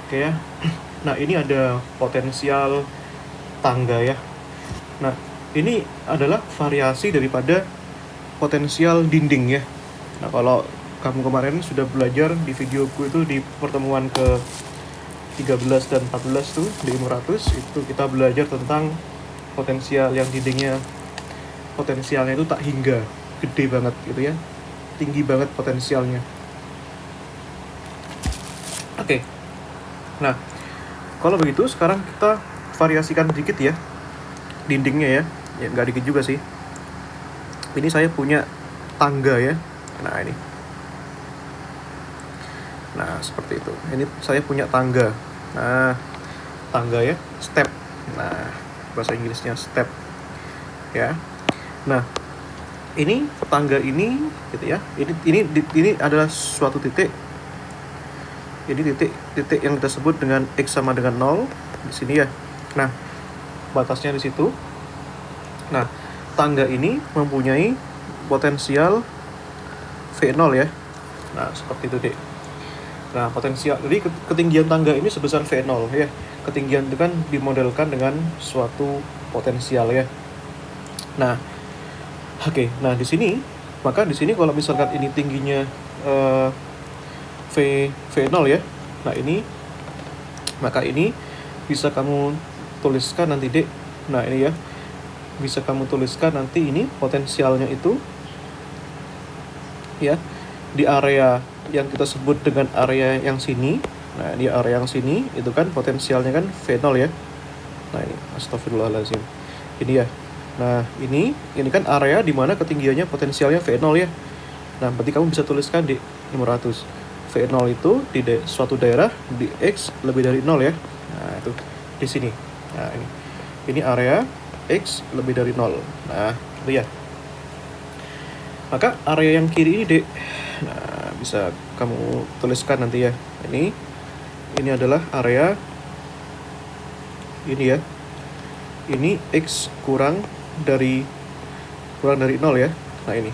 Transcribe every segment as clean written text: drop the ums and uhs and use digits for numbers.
Oke ya. Nah, ini ada potensial tangga ya. Nah, ini adalah variasi daripada potensial dinding ya. Nah, kalau kamu kemarin sudah belajar di videoku itu di pertemuan ke 13 dan 14 tuh di 500 itu kita belajar tentang potensial yang dindingnya potensialnya itu tak hingga, gede banget gitu ya, tinggi banget potensialnya. Oke. Nah, kalau begitu sekarang kita variasikan dikit ya dindingnya ya. Ya nggak dikit juga sih. Ini saya punya tangga ya. Nah, ini. Nah, seperti itu. Ini saya punya tangga. Nah, tangga ya, step. Nah, bahasa Inggrisnya step. Ya. Nah, ini tangga ini gitu ya. Ini adalah suatu titik. Jadi titik yang kita sebut dengan X sama dengan 0 di sini ya. Nah, batasnya di situ. Nah, tangga ini mempunyai potensial V0 ya. Nah, seperti itu, Dek. Nah, potensial, jadi ketinggian tangga ini sebesar V0 ya. Ketinggian itu kan dimodelkan dengan suatu potensial ya. Nah, oke. Nah, di sini, maka di sini kalau misalkan ini tingginya V0 ya. Nah, ini maka ini bisa kamu tuliskan nanti, Dek. Nah, ini ya. Bisa kamu tuliskan nanti ini potensialnya itu ya di area yang kita sebut dengan area yang sini. Nah, di area yang sini itu kan potensialnya kan V0 ya. Nah, ini astagfirullahaladzim. Ini ya. Nah, ini kan area di mana ketinggiannya potensialnya V0 ya. Nah, berarti kamu bisa tuliskan di 500. V0 itu di suatu daerah di X lebih dari 0 ya. Nah, itu di sini. Nah, ini area X lebih dari 0. Nah, itu ya. Maka area yang kiri ini, Dek. Nah, bisa kamu tuliskan nanti ya. Ini adalah area ini ya. Ini X kurang dari 0 ya. Nah, ini.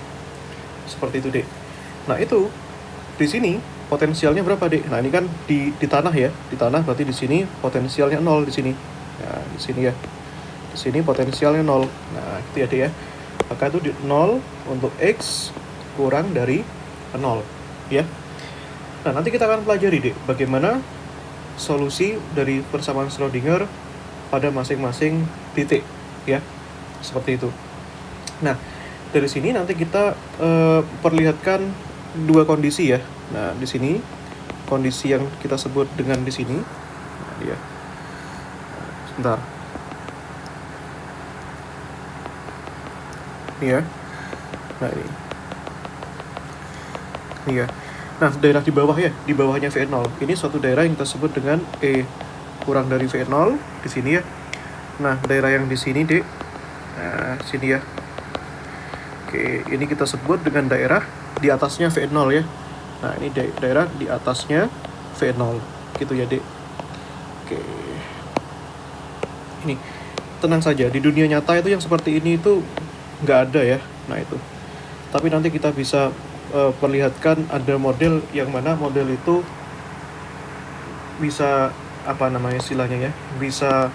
Seperti itu, Dek. Nah, itu di sini potensialnya berapa, Dek? Nah, ini kan di tanah ya. Di tanah berarti di sini potensialnya 0 di sini. Nah, di sini ya. Di sini potensialnya 0. Nah, itu ya, Dek ya. Maka itu di 0 untuk X kurang dari 0 ya. Nah, nanti kita akan pelajari, Dek, bagaimana solusi dari persamaan Schrödinger pada masing-masing titik ya. Seperti itu. Nah, dari sini nanti kita perlihatkan dua kondisi ya. Nah, di sini kondisi yang kita sebut dengan di sini. Nah, dia. Sebentar. Ini ya. Nah, ini ya. Nah, daerah di bawah ya, di bawahnya V0. Ini suatu daerah yang kita sebut dengan E kurang dari V0 di sini ya. Nah, daerah yang di sini, Dek. Nah, sini ya. Oke, ini kita sebut dengan daerah di atasnya V0 ya. Nah, ini daerah di atasnya V0. Gitu ya, Dek. Oke. Ini, tenang saja, di dunia nyata itu yang seperti ini itu nggak ada ya. Nah, itu. Tapi nanti kita bisa perlihatkan ada model yang mana model itu bisa apa namanya istilahnya ya, bisa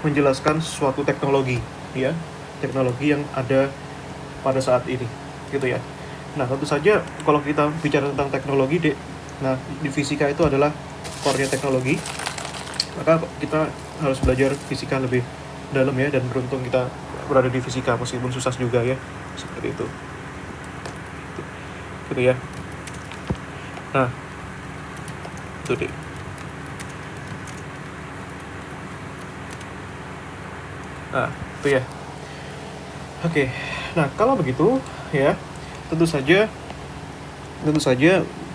menjelaskan suatu teknologi ya, teknologi yang ada pada saat ini gitu ya. Nah, tentu saja kalau kita bicara tentang teknologi, Dek, nah di fisika itu adalah core-nya teknologi, maka kita harus belajar fisika lebih dalam ya, dan beruntung kita berada di fisika meskipun susah juga ya, seperti itu gitu ya. Nah, itu, Dek. Nah, itu ya. Oke. Nah, kalau begitu ya, tentu saja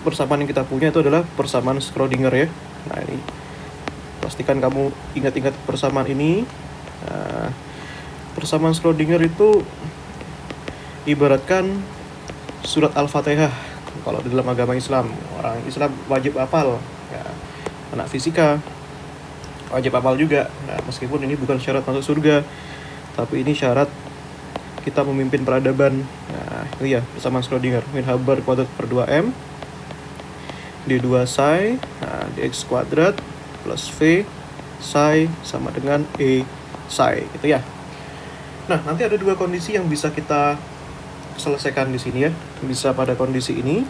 persamaan yang kita punya itu adalah persamaan Schrödinger ya. Nah, ini pastikan kamu ingat-ingat persamaan ini. Nah, persamaan Schrödinger itu ibaratkan surat Al-Fatihah kalau di dalam agama Islam. Orang Islam wajib hafal ya. Anak fisika wajib hafal juga. Nah, meskipun ini bukan syarat masuk surga, tapi ini syarat kita memimpin peradaban. Nah, itu ya persamaan Schrödinger. Min Haber kuadrat per 2M D2 psi, nah, dx kuadrat plus V psi sama dengan E psi gitu ya. Nah, nanti ada dua kondisi yang bisa kita selesaikan di sini ya. Bisa pada kondisi ini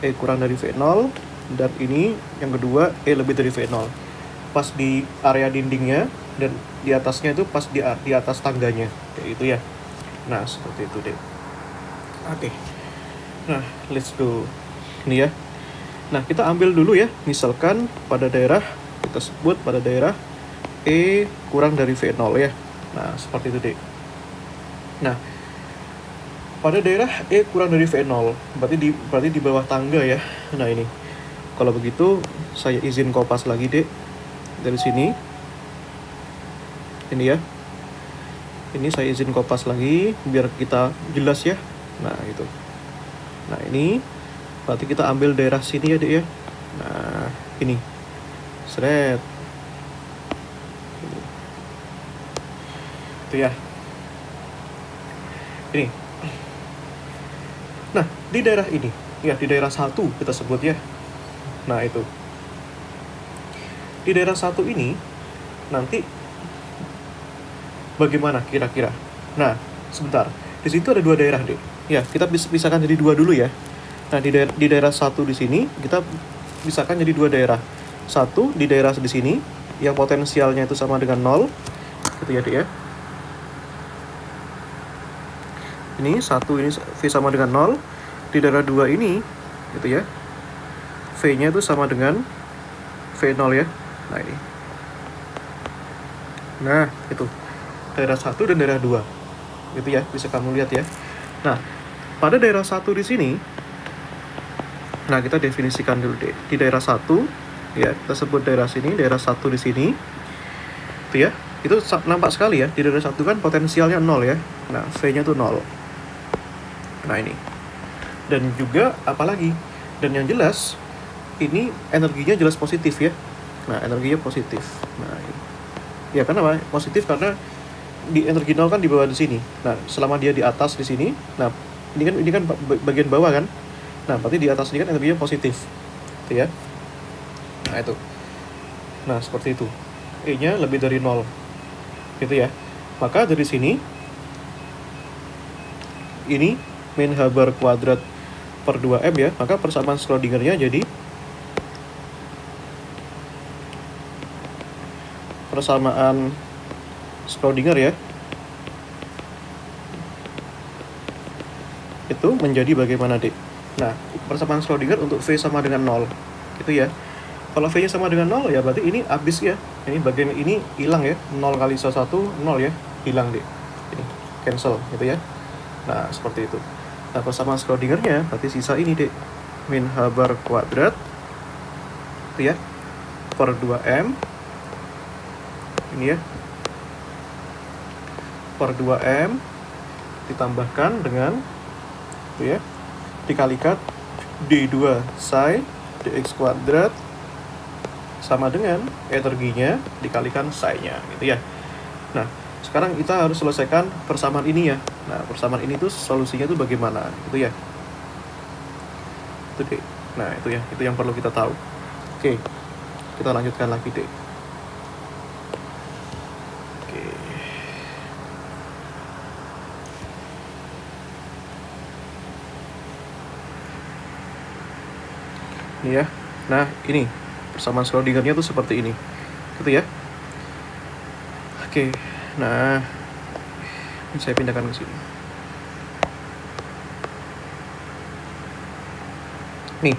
E kurang dari V0, dan ini yang kedua E lebih dari V0. Pas di area dindingnya dan di atasnya itu pas di atas tangganya kayak gitu ya. Nah, seperti itu deh. Oke. Nah, let's go. Ini ya. Nah, kita ambil dulu ya. Misalkan pada daerah, kita sebut pada daerah E kurang dari V0 ya. Nah, seperti itu deh. Nah, pada daerah E kurang dari V0, berarti di bawah tangga ya. Nah, ini. Kalau begitu, saya izin kopas lagi deh. Dari sini. Ini ya. Ini saya izin kopas lagi, biar kita jelas ya. Nah, itu. Nah, ini berarti kita ambil daerah sini ya, Dek ya. Nah, ini. Seret. Itu ya. Ini. Nah, di daerah ini, ya di daerah 1 kita sebut ya. Nah, itu. Di daerah 1 ini nanti bagaimana kira-kira? Nah, sebentar. Di situ ada dua daerah, Dek. Ya, kita pisahkan jadi dua dulu ya. Nah, di daerah 1 di sini kita pisahkan jadi dua daerah. Satu di daerah di sini yang potensialnya itu sama dengan 0. Gitu ya, Dek ya. Ini 1, ini V sama dengan 0. Di daerah 2 ini gitu ya. V-nya itu sama dengan V0 ya. Nah, ini. Nah, itu. Daerah 1 dan daerah 2. Gitu ya, bisa kamu lihat ya. Nah, pada daerah 1 di sini, nah kita definisikan dulu deh. Di daerah 1, ya kita sebut daerah sini, daerah 1 di sini. Itu ya, itu nampak sekali ya. Di daerah 1 kan potensialnya 0 ya. Nah, V-nya tuh 0. Nah, ini. Dan juga apalagi? Dan yang jelas, ini energinya jelas positif ya. Nah, energinya positif. Nah, ini. Ya kenapa? Positif karena di energi 0 kan di bawah di sini. Nah, selama dia di atas di sini, nah ini kan bagian bawah kan. Nah, berarti di atas ini kan energinya positif. Gitu ya. Nah, itu. Nah, seperti itu. E-nya lebih dari 0. Gitu ya. Maka dari sini ini min H bar kuadrat per 2M ya. Maka persamaan Schrödinger-nya jadi persamaan Schrödinger ya, itu menjadi bagaimana, Dek? Nah, persamaan Schrödinger untuk V sama dengan 0 gitu ya. Kalau V nya sama dengan 0 ya berarti ini habis ya. Ini bagian ini hilang ya. 0 kali 1, 0 ya. Hilang, Dek. Ini cancel gitu ya. Nah, seperti itu. Nah, persamaan Schrödinger-nya berarti sisa ini, Dek. Min H bar kuadrat itu ya per 2M ini ya, per 2M ditambahkan dengan itu ya, dikalikan D2 psi dx kuadrat sama dengan energinya dikalikan psi-nya gitu ya. Nah, sekarang kita harus selesaikan persamaan ini ya. Nah, persamaan ini tuh solusinya tuh bagaimana gitu ya. Itu deh. Nah, itu ya, itu yang perlu kita tahu. Oke, kita lanjutkan lagi deh. Oke. Ini ya. Nah, ini persamaan Schrödinger-nya tuh seperti ini. Gitu ya. Oke. Nah, ini saya pindahkan ke sini. Nih.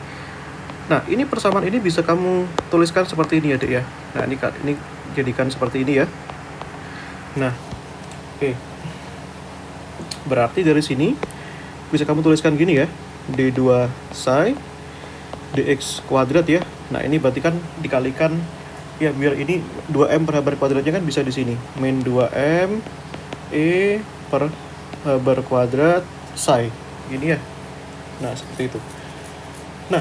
Nah, ini persamaan ini bisa kamu tuliskan seperti ini ya, Dek ya. Nah, ini jadikan seperti ini ya. Nah, oke. Berarti dari sini bisa kamu tuliskan gini ya. D2 psi dx kuadrat ya. Nah, ini berarti kan dikalikan ya, biar ini 2M per H bar kuadratnya kan bisa di sini. Min 2M E per H bar kuadrat psi. Ini ya. Nah, seperti itu. Nah,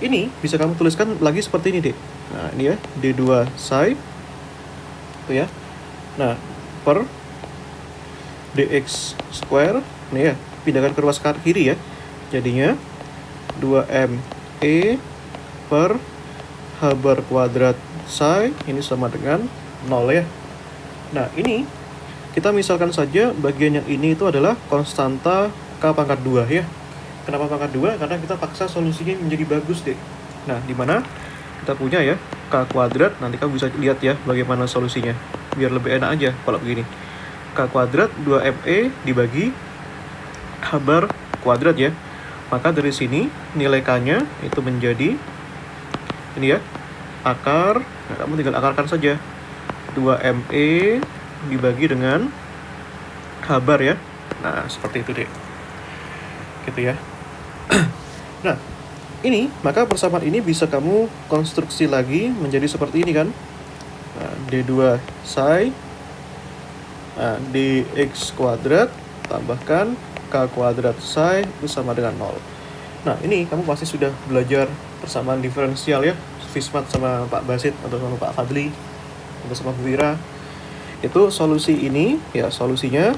ini bisa kamu tuliskan lagi seperti ini, Dek. Nah, ini ya, D2 psi itu ya. Nah, per dx square, nih ya, pindahkan ke ruas kiri ya. Jadinya 2M E per H H bar kuadrat psi ini sama dengan 0 ya. Nah, ini kita misalkan saja bagian yang ini itu adalah konstanta K pangkat 2 ya. Kenapa pangkat 2? Karena kita paksa solusinya menjadi bagus deh. Nah, di mana kita punya ya K kuadrat, nanti kamu bisa lihat ya bagaimana solusinya. Biar lebih enak aja kalau begini. K kuadrat 2ME dibagi H bar kuadrat ya. Maka dari sini nilai K-nya itu menjadi ini ya, akar, nah kamu tinggal akarkan saja 2ME dibagi dengan H bar ya. Nah, seperti itu deh. Gitu ya. Nah, ini, maka persamaan ini bisa kamu konstruksi lagi menjadi seperti ini kan. Nah, D2 psi dx kuadrat tambahkan K kuadrat psi itu sama dengan 0. Nah, ini kamu pasti sudah belajar persamaan diferensial ya, Fismat sama Pak Basit atau sama Pak Fadli atau sama Bu Wira. Itu solusi ini ya, solusinya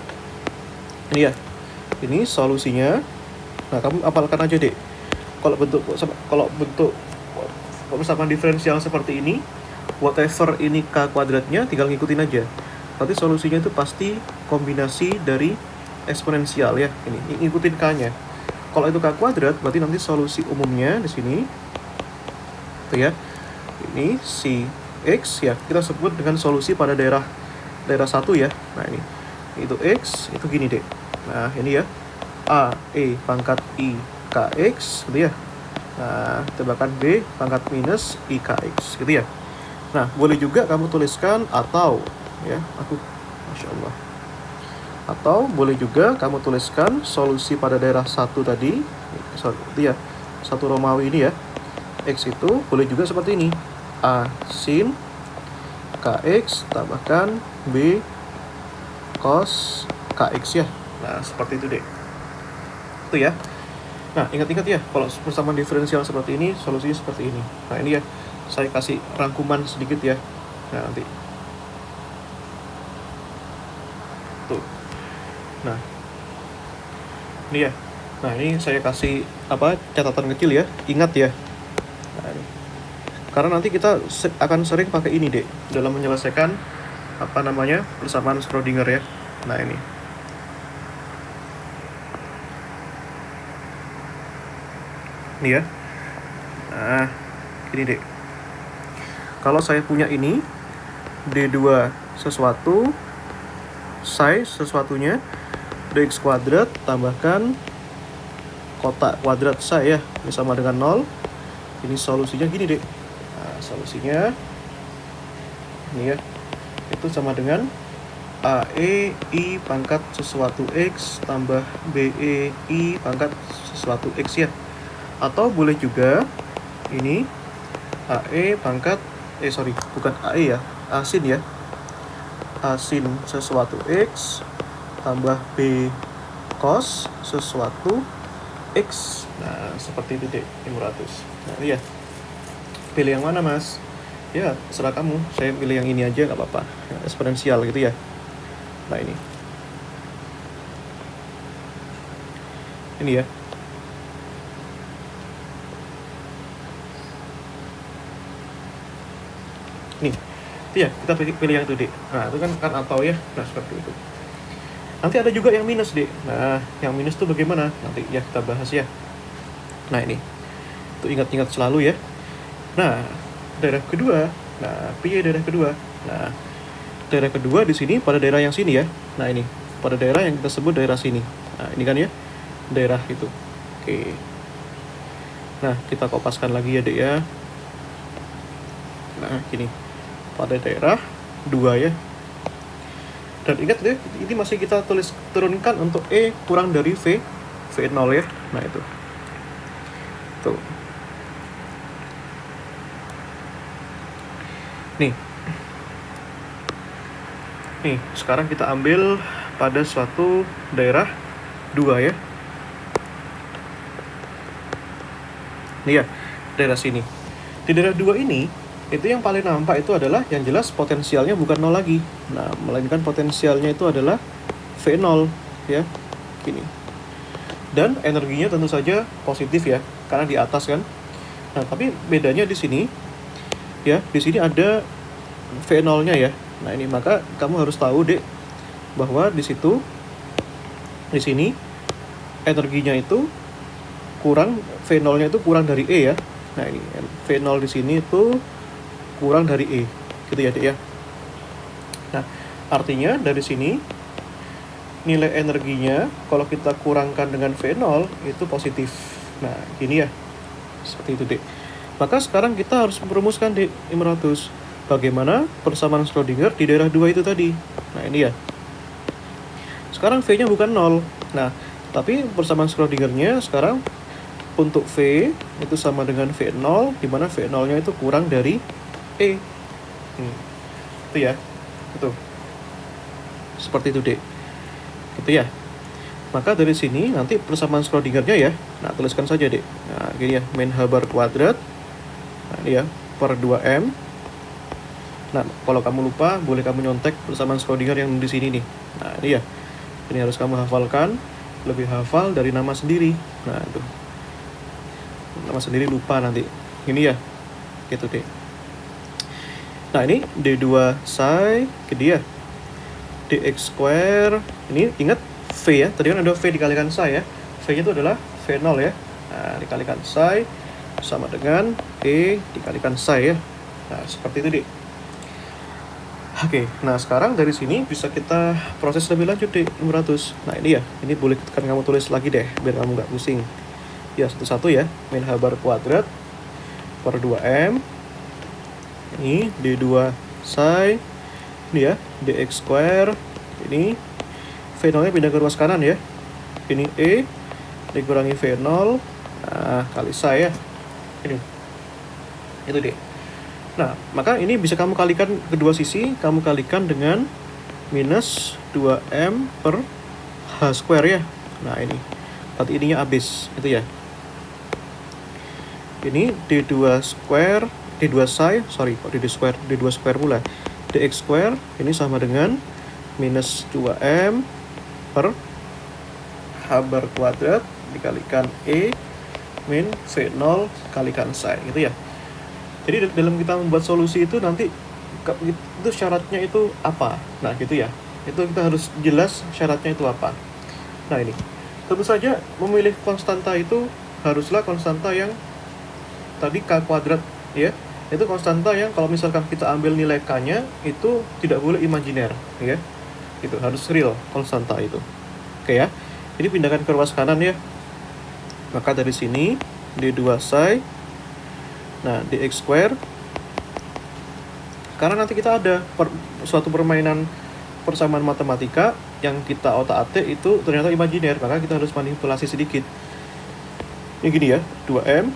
ini ya. Ini solusinya. Nah, kamu apalkan aja deh. Kalau bentuk persamaan diferensial seperti ini, whatever ini K kuadratnya tinggal ngikutin aja. Berarti solusinya itu pasti kombinasi dari eksponensial ya. Ini ngikutin K-nya. Kalau itu K kuadrat, berarti nanti solusi umumnya di sini itu ya. Ini si X ya, kita sebut dengan solusi pada daerah 1 ya. Nah, ini itu X, itu gini deh. Nah, ini ya. A, E pangkat I KX gitu ya. Nah, tebakan B pangkat minus IKX gitu ya. Nah, boleh juga kamu tuliskan atau ya, Masya Allah. Atau boleh juga kamu tuliskan solusi pada daerah 1 tadi, itu ya, 1 Romawi ini ya. X itu boleh juga seperti ini. A sin KX tambahkan B cos KX ya. Nah, seperti itu deh. Itu ya. Nah, ingat-ingat ya, kalau persamaan diferensial seperti ini, solusinya seperti ini. Nah, ini ya, saya kasih rangkuman sedikit ya. Nah, nanti. Tuh. Nah, ini ya. Nah, ini saya kasih catatan kecil ya. Ingat ya. Nah, ini. Karena nanti kita akan sering pakai ini deh dalam menyelesaikan persamaan Schrödinger ya. Nah, ini. Ini ya. Nah, ini deh. Kalau saya punya ini D2 sesuatu, psi sesuatunya, dx kuadrat tambahkan kotak kuadrat psi ya, ini sama dengan 0. Ini solusinya gini deh. Nah, solusinya ini ya, itu sama dengan AE I pangkat sesuatu X tambah BE I pangkat sesuatu X ya. Atau boleh juga ini AE pangkat bukan AE ya, asin ya, asin sesuatu X tambah B cos sesuatu X. Nah, seperti itu deh, 500. Nah, iya. Pilih yang mana, Mas? Ya, serah kamu. Saya pilih yang ini aja, nggak apa-apa. Eksponensial gitu ya. Nah, ini. Ini ya. Nih. Itu ya, kita pilih yang itu, Dek. Nah, itu kan atau ya. Nah, seperti itu. Nanti ada juga yang minus, Dek. Nah, yang minus tuh bagaimana? Nanti ya kita bahas ya. Nah, ini. Itu ingat-ingat selalu ya. Nah, daerah kedua. Nah, piye daerah kedua? Nah, daerah kedua di sini pada daerah yang sini ya. Nah, ini pada daerah yang kita sebut daerah sini. Nah, ini kan ya. Daerah itu. Oke. Nah, kita kopaskan lagi ya, Dek ya. Nah, gini. Pada daerah 2 ya. Dan ingat deh, ini masih kita turunkan untuk E kurang dari V 0 ya. Nah, itu. Tuh. Nih, sekarang kita ambil pada suatu daerah 2 ya. Nih ya, daerah sini. Di daerah 2 ini, itu yang paling nampak itu adalah yang jelas potensialnya bukan 0 lagi. Nah, melainkan potensialnya itu adalah V0 ya. Gini. Dan energinya tentu saja positif ya, karena di atas kan. Nah, tapi bedanya di sini ya, di sini ada V0-nya ya. Nah, ini maka kamu harus tahu, Dek, bahwa di sini energinya itu kurang, V0-nya itu kurang dari E ya. Nah, ini V0 di sini itu kurang dari E. Gitu ya, Dek ya. Nah, artinya dari sini nilai energinya kalau kita kurangkan dengan V0 itu positif. Nah, gini ya. Seperti itu, Dek. Maka sekarang kita harus merumuskan, Dek, 500. Bagaimana persamaan Schrödinger di daerah 2 itu tadi. Nah, ini ya. Sekarang V-nya bukan 0. Nah, tapi persamaan Schrödinger-nya sekarang untuk V itu sama dengan V0, di mana V0-nya itu kurang dari E. Itu ya. Itu. Seperti itu, Dek. Gitu ya. Maka dari sini nanti persamaan Schrödinger-nya ya. Nah, tuliskan saja, Dek. Nah, gini ya, min h bar kuadrat. Nah, ini ya, per 2m. Nah, kalau kamu lupa, boleh kamu nyontek persamaan Schrödinger yang di sini nih. Nah, ini ya. Ini harus kamu hafalkan. Lebih hafal dari nama sendiri. Nah, itu. Nama sendiri lupa nanti. Ini ya. Gitu, Dek. Nah, ini D2 psi ke dia. Dx square. Ini ingat V ya. Tadi kan ada V dikalikan psi ya. V-nya itu adalah V0 ya. Nah, dikalikan psi sama dengan E dikalikan psi ya. Nah, seperti itu, Dek. Oke, nah sekarang dari sini bisa kita proses lebih lanjut, Dek, 500. Nah, ini ya, ini boleh kan kamu tulis lagi deh, biar kamu nggak pusing. Ya, satu-satu ya, min h bar kuadrat per 2m. Ini D2 psi. Ini ya, dx square. Ini V0-nya pindah ke ruas kanan ya. Ini E dikurangi V0. Nah, kali psi ya. Ini. Itu, Dek. Nah, maka ini bisa kamu kalikan kedua sisi, kamu kalikan dengan minus 2m per h square ya. Nah, ini. Berarti ininya habis, itu ya. Ini D2 square, D2 psi, sorry, kok D2 square pula. Dx square, ini sama dengan minus 2m per h bar kuadrat dikalikan E min V0 kalikan psi, gitu ya. Jadi dalam kita membuat solusi itu nanti itu syaratnya itu apa? Nah, gitu ya. Itu kita harus jelas syaratnya itu apa. Nah, ini. Tentu saja memilih konstanta itu haruslah konstanta yang tadi K kuadrat ya. Itu konstanta yang kalau misalkan kita ambil nilai K-nya itu tidak boleh imajiner ya. Itu harus real konstanta itu. Oke ya. Jadi pindahkan ke ruas kanan ya. Maka dari sini D2 psi. Nah, dx square. Karena nanti kita ada suatu permainan persamaan matematika yang kita otak-atik itu ternyata imajiner, maka kita harus manipulasi sedikit. Ini gini ya, 2m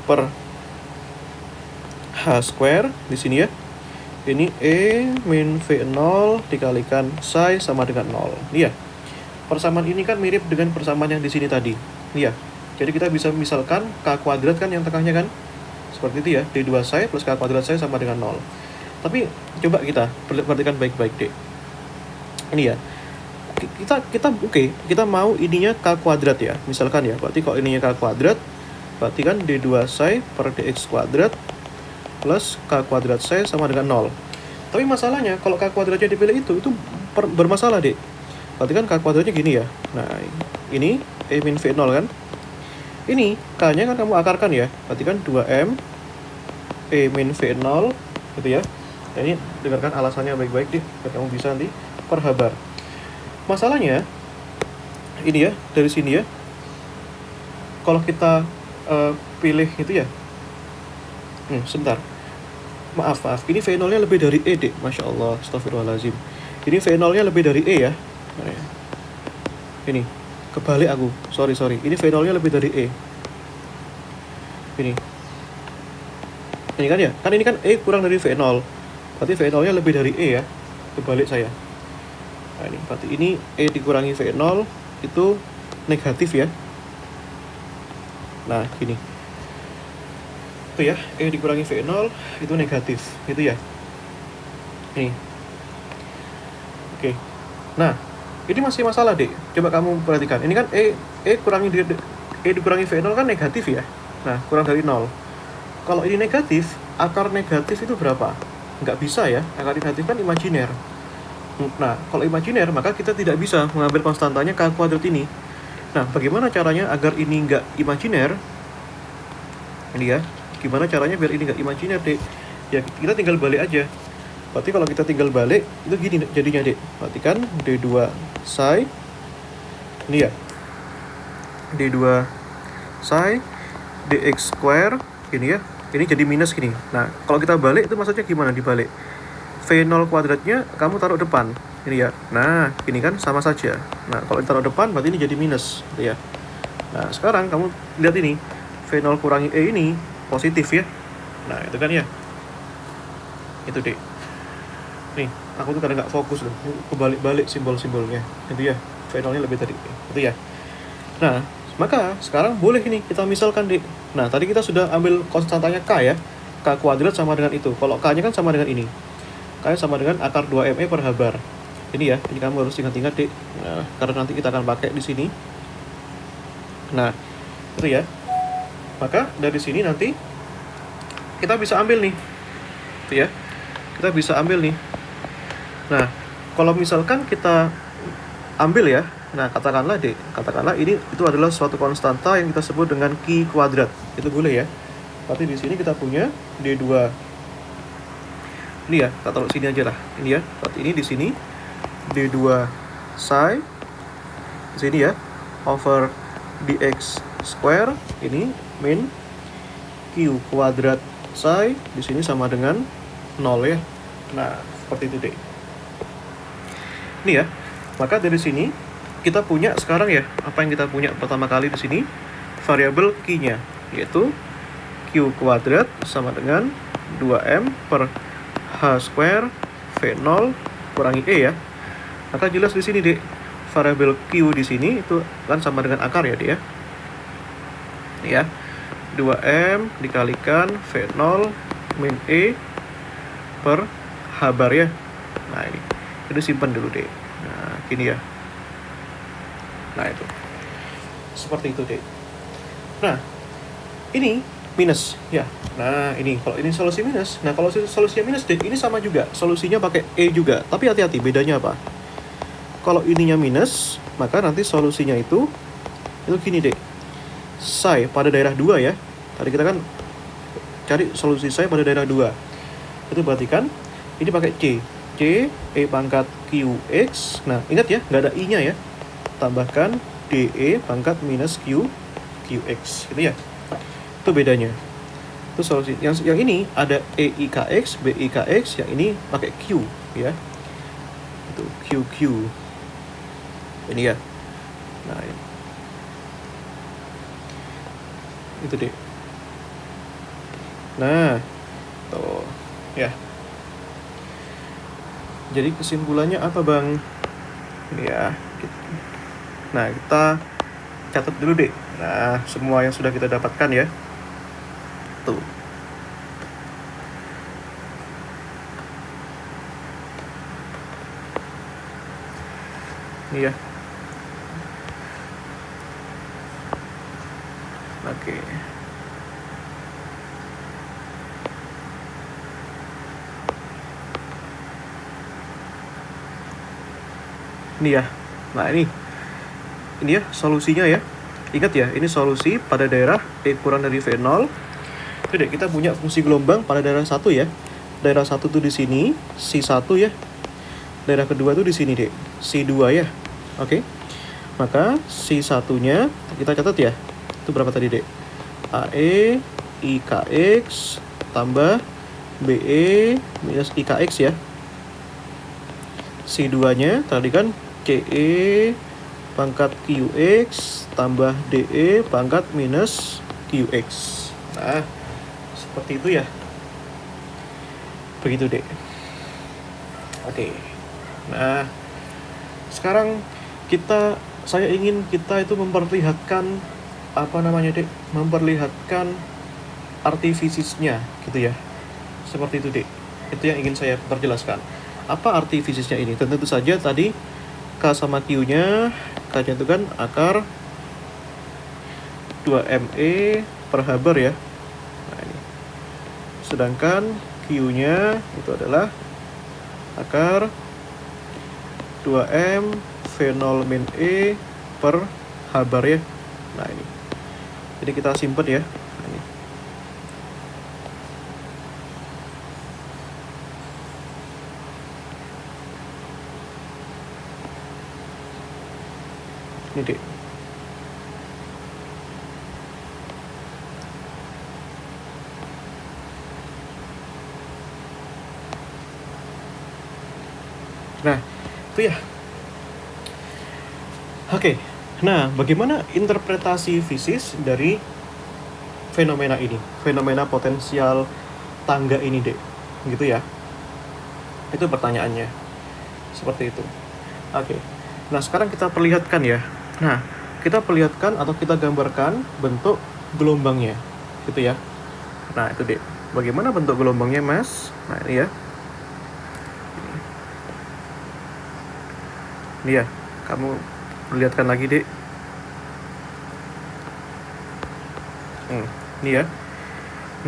per h square di sini ya. Ini E min V0 dikalikan psi sama dengan 0. Ini ya. Persamaan ini kan mirip dengan persamaan yang di sini tadi. Ini ya. Jadi kita bisa misalkan K kuadrat kan yang tengahnya kan. Seperti itu ya, D2 psi plus K kuadrat psi sama dengan 0. Tapi coba kita perhatikan baik-baik, Dek. Ini ya. Kita mau ininya K kuadrat ya. Misalkan ya, berarti kalau ininya K kuadrat, berarti kan D2 psi per dx kuadrat plus K kuadrat psi sama dengan 0. Tapi masalahnya kalau K kuadratnya dipilih itu bermasalah, Dek. Berarti kan K kuadratnya gini ya. Nah, ini E min V0 kan. Ini K-nya kan kamu akarkan ya. Berarti kan 2M E min V0 gitu ya. Nah, ini dengarkan alasannya baik-baik deh, biar kamu bisa nanti per H bar. Masalahnya ini ya, dari sini ya. Kalau kita pilih itu ya. Sebentar. Maaf. Ini V0-nya lebih dari E, Dek. Masya Allah, astagfirullahaladzim. Ini V0-nya lebih dari E ya. Ini kebalik aku, sorry. Ini V0-nya lebih dari E. Ini kan ya, kan ini kan E kurang dari V0. Berarti V0-nya lebih dari E ya. Kebalik saya. Nah, ini berarti ini E dikurangi V0 itu negatif ya. Nah, gini. Itu ya, E dikurangi V0 itu negatif, gitu ya. Ini. Oke. Nah, ini masih masalah, Dek. Coba kamu perhatikan. Ini kan E dikurangi V0 kan negatif ya. Nah, kurang dari 0. kalau ini negatif, akar negatif itu berapa? Nggak bisa ya, akar negatif kan imajiner. Nah, kalau imajiner, maka kita tidak bisa mengambil konstantanya K kuadrat ini. Nah, bagaimana caranya agar ini nggak imajiner? Ini ya, gimana caranya biar ini nggak imajiner, Dek? Ya, kita tinggal balik aja. Berarti kalau kita tinggal balik, itu gini jadinya, Dek. Perhatikan, D2 psi. Ini ya, D2 psi, dx square, ini ya. Ini jadi minus gini. Nah, kalau kita balik, itu maksudnya gimana dibalik? V0 kuadratnya kamu taruh depan. Ini ya. Nah, ini kan sama saja. Nah, kalau ditaruh depan, berarti ini jadi minus. Gitu ya. Nah, sekarang kamu lihat ini. V0 kurangi E ini positif ya. Nah, itu kan ya. Itu deh. Nih, aku tuh kadang nggak fokus loh. Kebalik-balik simbol-simbolnya. Itu ya. V0-nya lebih tadi. Itu ya. Nah, maka sekarang boleh ini kita misalkan deh. Nah, tadi kita sudah ambil konstantanya K ya. K kuadrat sama dengan itu. Kalau K-nya kan sama dengan ini. K-nya sama dengan akar 2ME per habar. Ini ya, ini kamu harus ingat-ingat deh. Nah, karena nanti kita akan pakai di sini. Nah, itu ya. Maka dari sini nanti kita bisa ambil nih. Itu ya. Kita bisa ambil nih. Nah, kalau misalkan kita ambil ya. Nah, katakanlah ini itu adalah suatu konstanta yang kita sebut dengan Q kuadrat. Itu boleh ya. Berarti di sini kita punya D2. Ini ya, kita taruh sini aja lah. Ini ya. Berarti ini di sini D2 psi. Di sini ya, over dx square ini min Q kuadrat psi di sini sama dengan 0 ya. Nah, seperti itu deh. Ini ya. Maka dari sini kita punya sekarang ya, apa yang kita punya pertama kali di sini variabel Q-nya, yaitu Q kuadrat sama dengan 2M per H square V0 kurangi E ya. Maka jelas di sini, Dek, variabel Q di sini itu kan sama dengan akar ya, Dek ya. Ini ya. 2M dikalikan V0 min E per H bar ya. Nah, ini. Itu simpan dulu, Dek. Nah, gini ya. Nah, itu. Seperti itu, Dek. Nah, ini minus ya. Nah, ini kalau ini solusi minus. Nah, kalau solusinya minus, Dek, ini sama juga. Solusinya pakai E juga. Tapi hati-hati, bedanya apa? Kalau ininya minus, maka nanti solusinya itu gini, Dek. Psi pada daerah 2 ya. Tadi kita kan cari solusi psi pada daerah 2. Itu berarti kan ini pakai C. C E pangkat QX. Nah, ingat ya, nggak ada I-nya ya. Tambahkan DE pangkat minus QX, gitu ya. Itu bedanya. Itu solusi. Yang ini ada EIKX, BIKX, yang ini pakai Q ya. Itu QQ. Ini ya. Nah, ini. Itu deh. Nah, tuh ya. Jadi kesimpulannya apa, Bang? Ini ya. Nah, kita catat dulu deh. Nah, semua yang sudah kita dapatkan ya. Tuh. Ini ya. Oke. Ini ya. Nah, ini ya solusinya ya. Ingat ya, ini solusi pada daerah E kurang dari V0. Itu deh, kita punya fungsi gelombang pada daerah 1 ya. Daerah 1 tuh di sini, C1 ya. Daerah kedua tuh di sini, Dek. C2 ya. Oke. Maka C1-nya kita catat ya. Itu berapa tadi, Dek? AE IKX tambah BE minus IKX ya. C2-nya tadi kan CE pangkat QX tambah DE pangkat minus QX. Nah, seperti itu ya. Begitu, Dek. Oke. Nah, sekarang saya ingin kita itu memperlihatkan Dek? Memperlihatkan artifisisnya gitu ya. Seperti itu, Dek. Itu yang ingin saya perjelaskan. Apa artifisisnya ini? Tentu saja tadi K sama Q-nya, K-nya itu kan akar 2ME per habar ya. Nah, ini. Sedangkan Q-nya itu adalah akar 2M V0 min E per H bar ya. Nah ini. Jadi kita simpen ya. Nah, ini. Ini deh. Nah, itu ya. Oke. Nah, bagaimana interpretasi fisis dari fenomena ini? Fenomena potensial tangga ini, Dek. Gitu ya. Itu pertanyaannya. Seperti itu. Oke. Nah, sekarang kita perlihatkan ya. Nah, kita perlihatkan atau kita gambarkan bentuk gelombangnya. Gitu ya. Nah, itu, Dek. Bagaimana bentuk gelombangnya, Mas? Nah, ini ya. Ini ya, kamu perlihatkan lagi, Dek. Ini ya.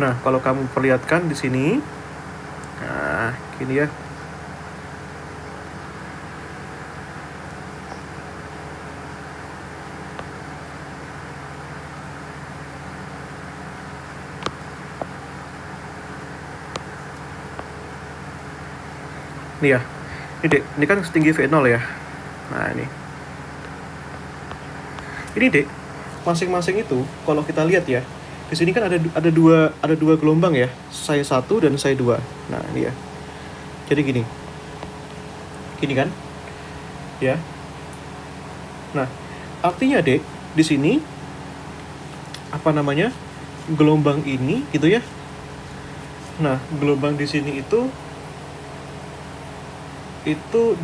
Nah, kalau kamu perlihatkan di sini, nah, gini ya. Ini ya. Ini, Dek. Ini kan setinggi V0 ya. Nah, ini. Ini, Dek. Masing-masing itu kalau kita lihat ya, di sini kan ada dua gelombang ya, psi 1 dan psi 2. Nah, ini ya. Jadi gini kan ya. Nah, artinya, Dek, di sini apa namanya, gelombang ini gitu ya. Nah, gelombang di sini itu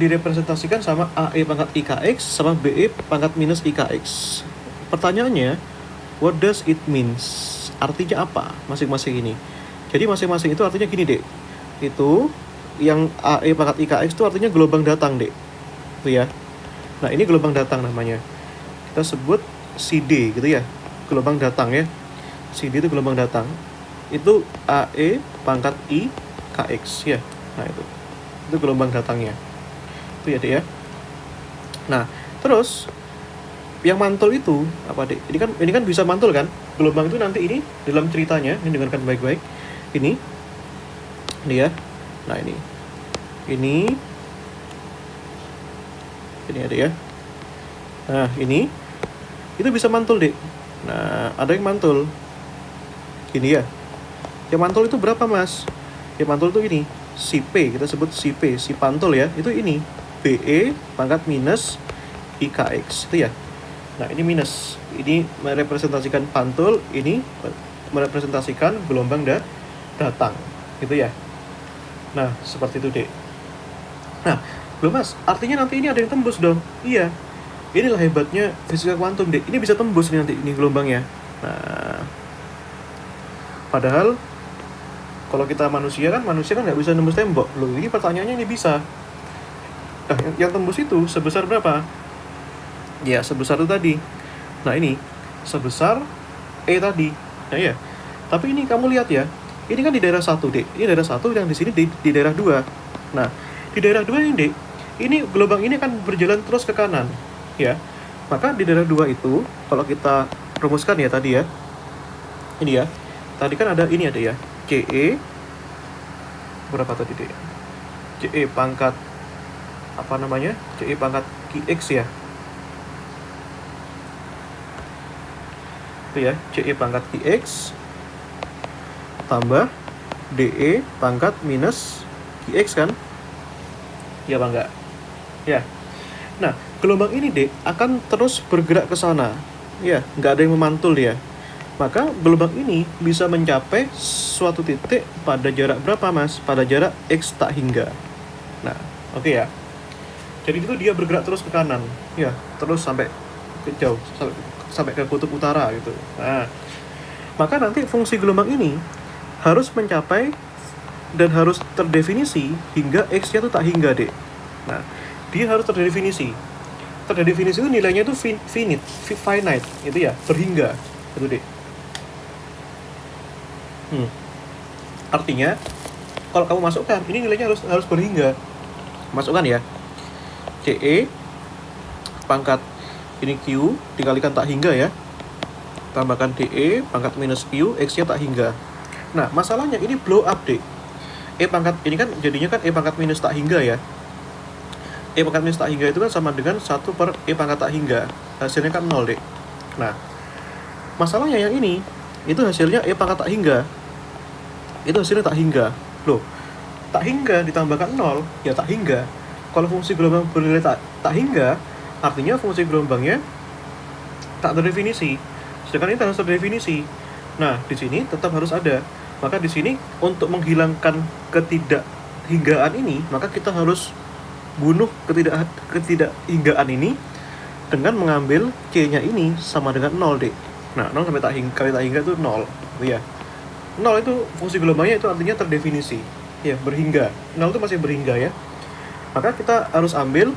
direpresentasikan sama AE pangkat IKX sama BE pangkat minus IKX. Pertanyaannya, what does it means? Artinya apa masing-masing ini? Jadi masing-masing itu artinya gini, Dek. Itu yang AE pangkat IKX itu artinya gelombang datang, Dek. Itu ya. Nah, ini gelombang datang namanya. Kita sebut CD gitu ya. Gelombang datang ya. CD itu gelombang datang. Itu AE pangkat IKX ya. Nah, itu gelombang datangnya. Itu ya, Dek ya. Nah, terus yang mantul itu apa, Dek? Ini kan bisa mantul kan? Gelombang itu nanti ini dalam ceritanya, ini dengarkan baik-baik. Ini ya. Nah, ini ada ya. Nah, ini itu bisa mantul, Dek. Nah, ada yang mantul. Ini ya. Yang mantul itu berapa, Mas? Yang mantul itu ini. Si P, kita sebut si P, si pantul ya, itu ini BE pangkat minus IKX itu ya. Nah, ini minus, ini merepresentasikan pantul, ini merepresentasikan gelombang datang gitu ya. Nah, seperti itu, Dek. Nah, belum, Mas, artinya nanti ini ada yang tembus dong. Iya, inilah hebatnya fisika kuantum, Dek. Ini bisa tembus nih nanti ini gelombangnya. Nah, padahal kalau kita manusia kan nggak bisa nembus tembok. Loh, ini pertanyaannya ini bisa. Nah, yang tembus itu sebesar berapa? Ya, sebesar itu tadi. Nah, ini sebesar E tadi. Nah, ya. Tapi ini kamu lihat ya. Ini kan di daerah 1, Dek. Ini daerah 1, yang di sini di daerah 2. Nah, di daerah 2 ini, Dek. Ini gelombang ini kan berjalan terus ke kanan, ya. Maka di daerah 2 itu kalau kita rumuskan ya tadi ya. Ini ya. Tadi kan ada ini ada ya. CE berapa tadi, Dek? CE pangkat apa namanya? CE pangkat QX ya. Itu ya, CE pangkat QX tambah DE pangkat minus QX kan? Ya, Bang, enggak? Ya. Nah, gelombang ini, Dek, akan terus bergerak ke sana. Ya, nggak ada yang memantul dia. Maka gelombang ini bisa mencapai suatu titik pada jarak berapa, Mas? Pada jarak X tak hingga. Nah, oke ya. Jadi itu dia bergerak terus ke kanan. Ya, terus sampai ke jauh, sampai ke kutub utara gitu. Nah, maka nanti fungsi gelombang ini harus mencapai dan harus terdefinisi hingga X-nya itu tak hingga, Dek. Nah, dia harus terdefinisi. Terdefinisi itu nilainya itu finite, itu ya, berhingga. Itu, Dek. Artinya kalau kamu masukkan, ini nilainya harus berhingga. Masukkan ya, CE pangkat ini Q dikalikan tak hingga ya, tambahkan DE pangkat minus Q, X-nya tak hingga. Nah, masalahnya ini blow up, Dek. E pangkat, ini kan jadinya kan E pangkat minus tak hingga ya. E pangkat minus tak hingga itu kan sama dengan 1 per E pangkat tak hingga. Hasilnya kan 0, Dek. Nah, masalahnya yang ini, itu hasilnya E pangkat tak hingga. Itu hasilnya tak hingga. Loh, tak hingga ditambahkan 0, ya tak hingga. Kalau fungsi gelombang bernilai tak hingga, artinya fungsi gelombangnya tak terdefinisi. Sedangkan ini harus terdefinisi. Nah, di sini tetap harus ada. Maka di sini untuk menghilangkan ketidakhinggaan ini, maka kita harus bunuh ketidakhinggaan ini dengan mengambil C-nya ini sama dengan 0, Dek. Nah, 0 sampai kali tak hingga itu 0. Gitu ya. 0 itu fungsi gelombangnya itu artinya terdefinisi. Ya, berhingga. 0 itu masih berhingga ya. Maka kita harus ambil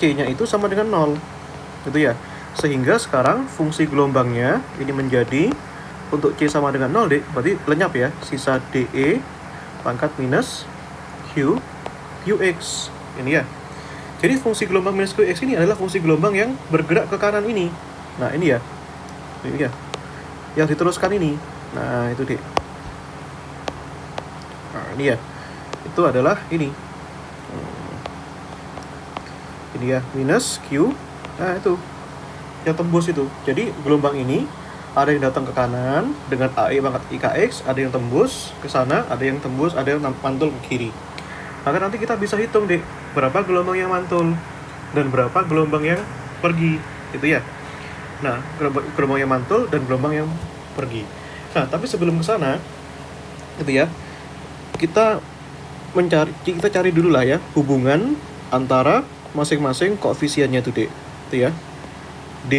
C-nya itu sama dengan 0. Gitu ya. Sehingga sekarang fungsi gelombangnya ini menjadi untuk C sama dengan 0, Dek, berarti lenyap ya. Sisa DE pangkat minus QX. Ini ya. Jadi fungsi gelombang minus QX ini adalah fungsi gelombang yang bergerak ke kanan ini. Nah, ini ya. Ini ya. Yang diteruskan ini. Nah, itu, Dek. Nah, ini ya. Itu adalah ini. Ini ya, minus Q. Nah, itu. Yang tembus itu. Jadi, gelombang ini ada yang datang ke kanan dengan AE pangkat IKX, ada yang tembus ke sana, ada yang tembus, ada yang mantul ke kiri. Maka nanti kita bisa hitung, Dek, berapa gelombang yang mantul dan berapa gelombang yang pergi, gitu ya. Nah, gelombang yang mantul dan gelombang yang pergi. Nah, tapi sebelum ke sana, gitu ya, kita cari dulu lah ya hubungan antara masing-masing koefisiennya itu, Dek. Itu ya. D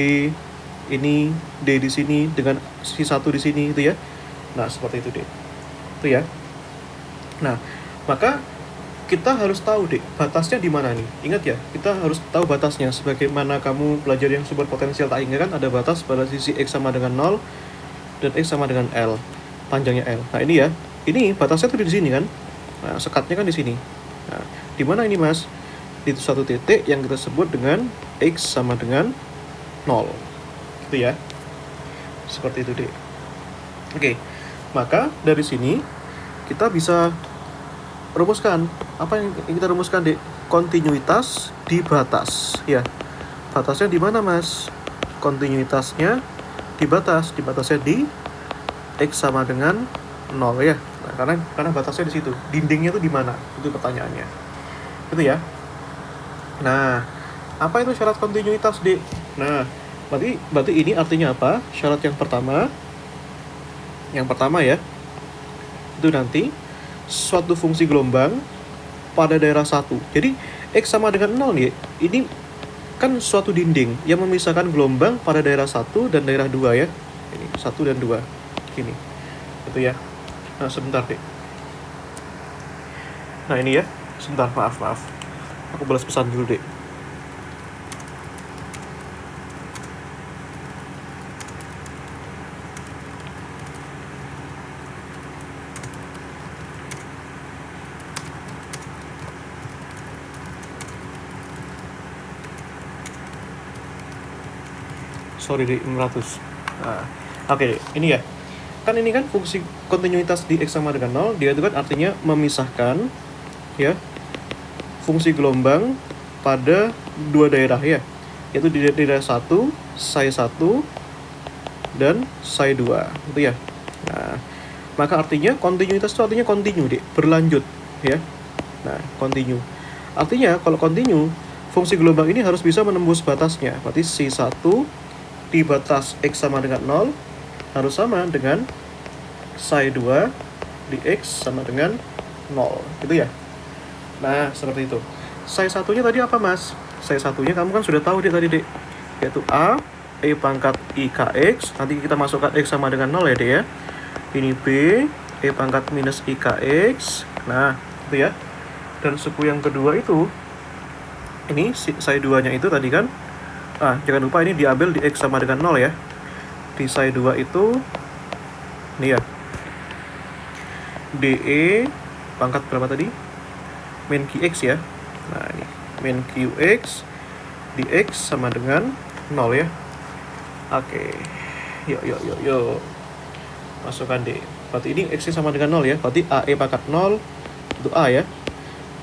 ini, D di sini dengan si 1 di sini itu ya. Nah, seperti itu, Dek. Itu ya. Nah, maka kita harus tahu, Dek, batasnya di mana nih. Ingat ya, kita harus tahu batasnya. Sebagaimana kamu belajar yang sumber potensial tak hingga kan ada batas pada sisi X sama dengan 0 dan X sama dengan L. Panjangnya L. Nah, ini ya. Ini batasnya tuh di sini kan. Nah, sekatnya kan di sini. Nah, di mana ini, Mas? Itu satu titik yang kita sebut dengan X sama dengan 0. Gitu ya. Seperti itu, Dek. Oke. Maka dari sini kita bisa rumuskan. Apa yang kita rumuskan, Dek? Kontinuitas di batas. Ya. Batasnya di mana, Mas? Kontinuitasnya di batas. Di batasnya di X sama dengan 0 ya. Nah, karena batasnya di situ. Dindingnya itu di mana? Itu pertanyaannya. Itu ya. Nah, apa itu syarat kontinuitas, Dek? Nah, berarti ini artinya apa? Syarat yang pertama ya, itu nanti suatu fungsi gelombang pada daerah 1. Jadi X sama dengan 0 nih, ini kan suatu dinding yang memisahkan gelombang pada daerah 1 dan daerah 2 ya. Ini 1 dan 2. Gini. Gitu ya. Nah, sebentar, Dek. Nah, ini ya. Sebentar, maaf. Aku balas pesan dulu, Dek. Sorry, Dek, 600. Nah, oke, ini ya. Kan ini kan fungsi kontinuitas di X sama dengan 0, dia itu kan artinya memisahkan ya fungsi gelombang pada dua daerah ya, yaitu di daerah 1, psi 1 dan psi 2 itu ya. Nah, maka artinya kontinuitas itu artinya kontinu, Dek, berlanjut ya. Nah, kontinu. Artinya kalau kontinu, fungsi gelombang ini harus bisa menembus batasnya. Berarti C1 di batas X sama dengan 0 harus sama dengan psi 2 di X sama dengan 0 gitu ya. Nah, seperti itu. Psi 1-nya tadi apa, Mas? Psi 1-nya kamu kan sudah tahu tadi, Dek, yaitu A E pangkat IKX. Nanti kita masukkan X sama dengan 0 ya, Dek ya. Ini B E pangkat minus IKX. Nah, itu ya. Dan suku yang kedua itu ini psi 2-nya itu tadi kan. Jangan lupa ini diambil di X sama dengan 0 ya. Di psi 2 itu ini ya, DE pangkat berapa tadi? Min QX ya. Nah ini min QX dx sama dengan 0 ya. Oke, yuk masukkan D. Berarti ini X sama dengan 0 ya. Berarti AE pangkat 0 itu A ya.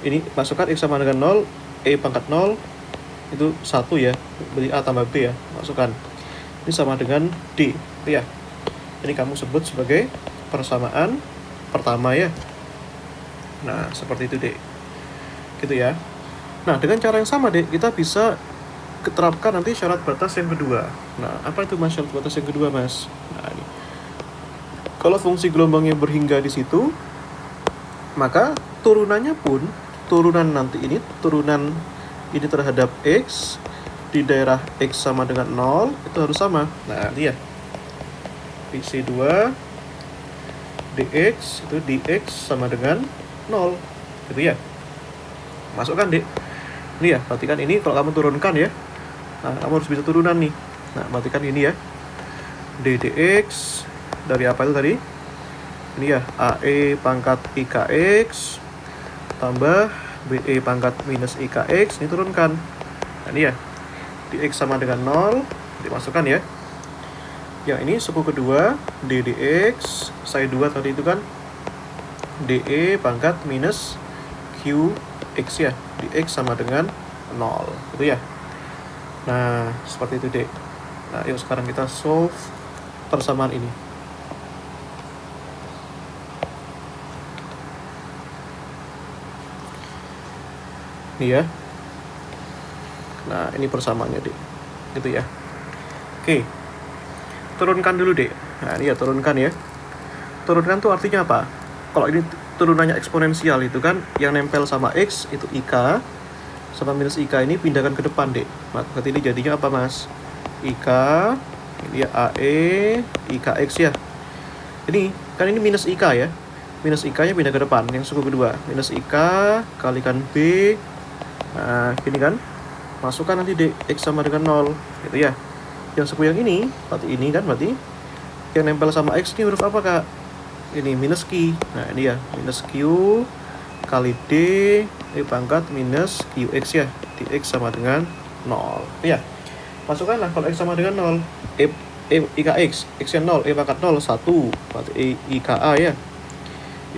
Ini masukkan X sama dengan 0, E pangkat 0 itu 1 ya. Berarti A tambah B ya. Masukkan. Ini sama dengan D itu ya. Ini kamu sebut sebagai persamaan pertama ya. Nah, seperti itu, Dek. Gitu ya. Nah, dengan cara yang sama, Dek, kita bisa terapkan nanti syarat batas yang kedua. Nah, apa itu Mas syarat batas yang kedua, Mas? Nah, ini. Kalau fungsi gelombangnya berhingga di situ, maka turunannya pun, turunan nanti ini, turunan ini terhadap X di daerah X sama dengan 0, itu harus sama. Nah, lihat. PC2 dx itu dx sama dengan 0. Gitu ya. Masukkan, Dek. Ini ya, berarti kan ini kalau kamu turunkan ya. Nah, kamu harus bisa turunan nih. Nah, berarti kan ini ya. D dx dari apa itu tadi? Ini ya, AE pangkat IKX tambah BE pangkat minus IKX. Ini turunkan. Nah, ini ya. Dx sama dengan 0. Dimasukkan ya. Yang ini suku kedua, D dx. Psi 2 tadi itu kan DE pangkat minus QX ya. Dx sama dengan 0. Gitu ya. Nah, seperti itu, Dek. Nah, yuk sekarang kita solve persamaan ini. Ini ya. Nah, ini persamaannya, Dek. Gitu ya. Oke. Turunkan dulu, Dek. Nah, ini ya, turunkan ya. Turunkan tuh artinya apa? Kalau ini turunannya eksponensial itu kan, yang nempel sama X itu IK, sama minus IK ini pindahkan ke depan, Dek. Berarti ini jadinya apa, Mas? IK, ini ya AE, IKX ya. Ini, kan ini minus IK ya. Minus IK-nya pindah ke depan, yang suku kedua. Minus IK kalikan B. Nah, gini kan. Masukkan nanti D, X sama dengan 0. Gitu ya. Yang suku yang ini, berarti ini kan, berarti yang nempel sama X ini huruf apa, Kak? Ini minus Q. Nah, ini ya, minus Q kali D pangkat minus QX ya. Dx sama dengan 0. Ya. Masukkanlah kalau X sama dengan 0. IKX, X-nya 0, E pangkat 0, 1. Berarti IKA ya.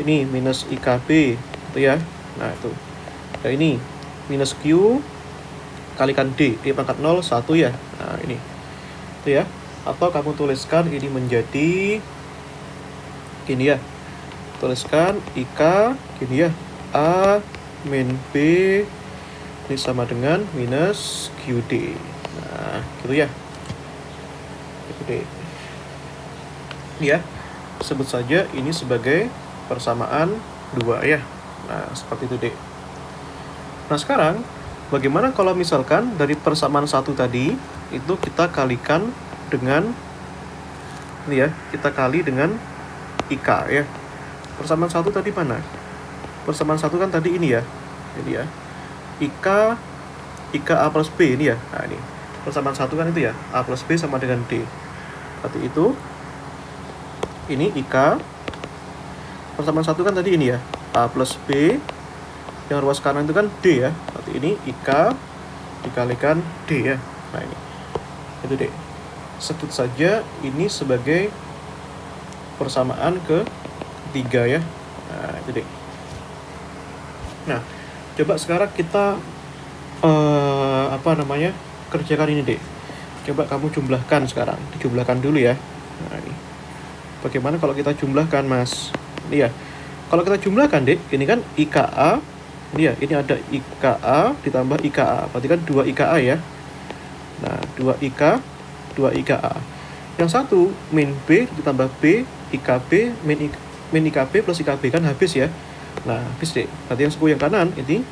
Ini minus IKB. Itu ya. Nah, itu. Nah, ini minus Q kalikan D. E pangkat 0, 1 ya. Nah, ini. Itu ya. Atau kamu tuliskan ini menjadi gini ya. Tuliskan IK gini ya. A min B ini sama dengan minus QD. Nah, gitu ya. Gitu. Ini ya. Sebut saja ini sebagai persamaan 2 ya. Nah, seperti itu, Dek. Nah, sekarang bagaimana kalau misalkan dari persamaan 1 tadi itu kita kalikan dengan ini ya, kita kali dengan IK ya. Persamaan 1 tadi mana? Persamaan 1 kan tadi ini ya. Ini ya. IK A plus B ini ya. Nah, ini. Persamaan 1 kan itu ya. A plus B sama dengan D. Berarti itu ini IK. Persamaan 1 kan tadi ini ya. A plus B. Yang ruas kanan itu kan D ya. Berarti ini IK dikalikan D ya. Nah, ini. Itu D. Sebut saja ini sebagai persamaan ketiga ya. Nah, itu, Dek. Nah, coba sekarang kita kerjakan ini, Dek. Coba kamu jumlahkan sekarang. Dijumlahkan dulu ya. Nah, ini. Bagaimana kalau kita jumlahkan, Mas? Ini ya. Kalau kita jumlahkan, Dek, ini kan IKA. Ini ya, ini ada IKA ditambah IKA. Berarti kan 2 IKA ya. Nah, 2 IKA. Yang satu min B ditambah B IKB min IKB plus IKB kan habis ya. Nah, habis, Dek. Berarti yang suku yang kanan ini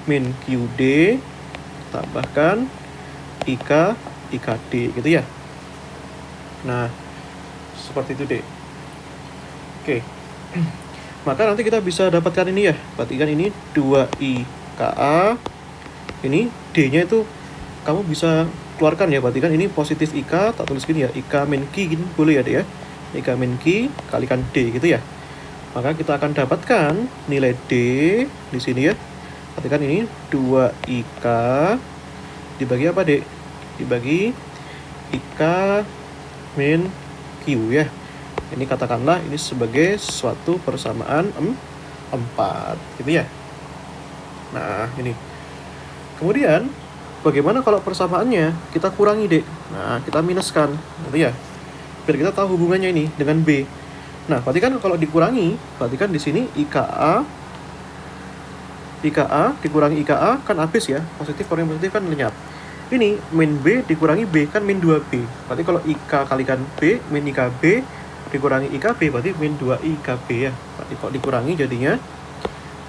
min QD tambahkan IKD gitu ya. Nah, seperti itu, Dek. Oke. Maka nanti kita bisa dapatkan ini ya. Berarti kan ini 2IKA. Ini D-nya itu kamu bisa keluarkan ya. Berarti kan ini positif IK, tak tulis gini ya. IK min Q gini boleh ya, Dek ya. IK min Q kalikan D gitu ya. Maka kita akan dapatkan nilai D di sini ya. Perhatikan ini 2IK dibagi apa, Dek? Dibagi IK min Q ya. Ini katakanlah ini sebagai suatu persamaan 4 gitu ya. Nah, ini. Kemudian bagaimana kalau persamaannya kita kurangi, Dek? Nah, kita minuskan gitu ya. Biar kita tahu hubungannya ini dengan B. Nah, perhatikan kalau dikurangi, perhatikan di sini IKA dikurangi IKA kan habis ya. Positif kurangi positif kan lenyap. Ini min B dikurangi B kan min 2B. Berarti kalau IK kalikan B min IKB dikurangi IKB berarti min 2IKB ya. Berarti kalau dikurangi jadinya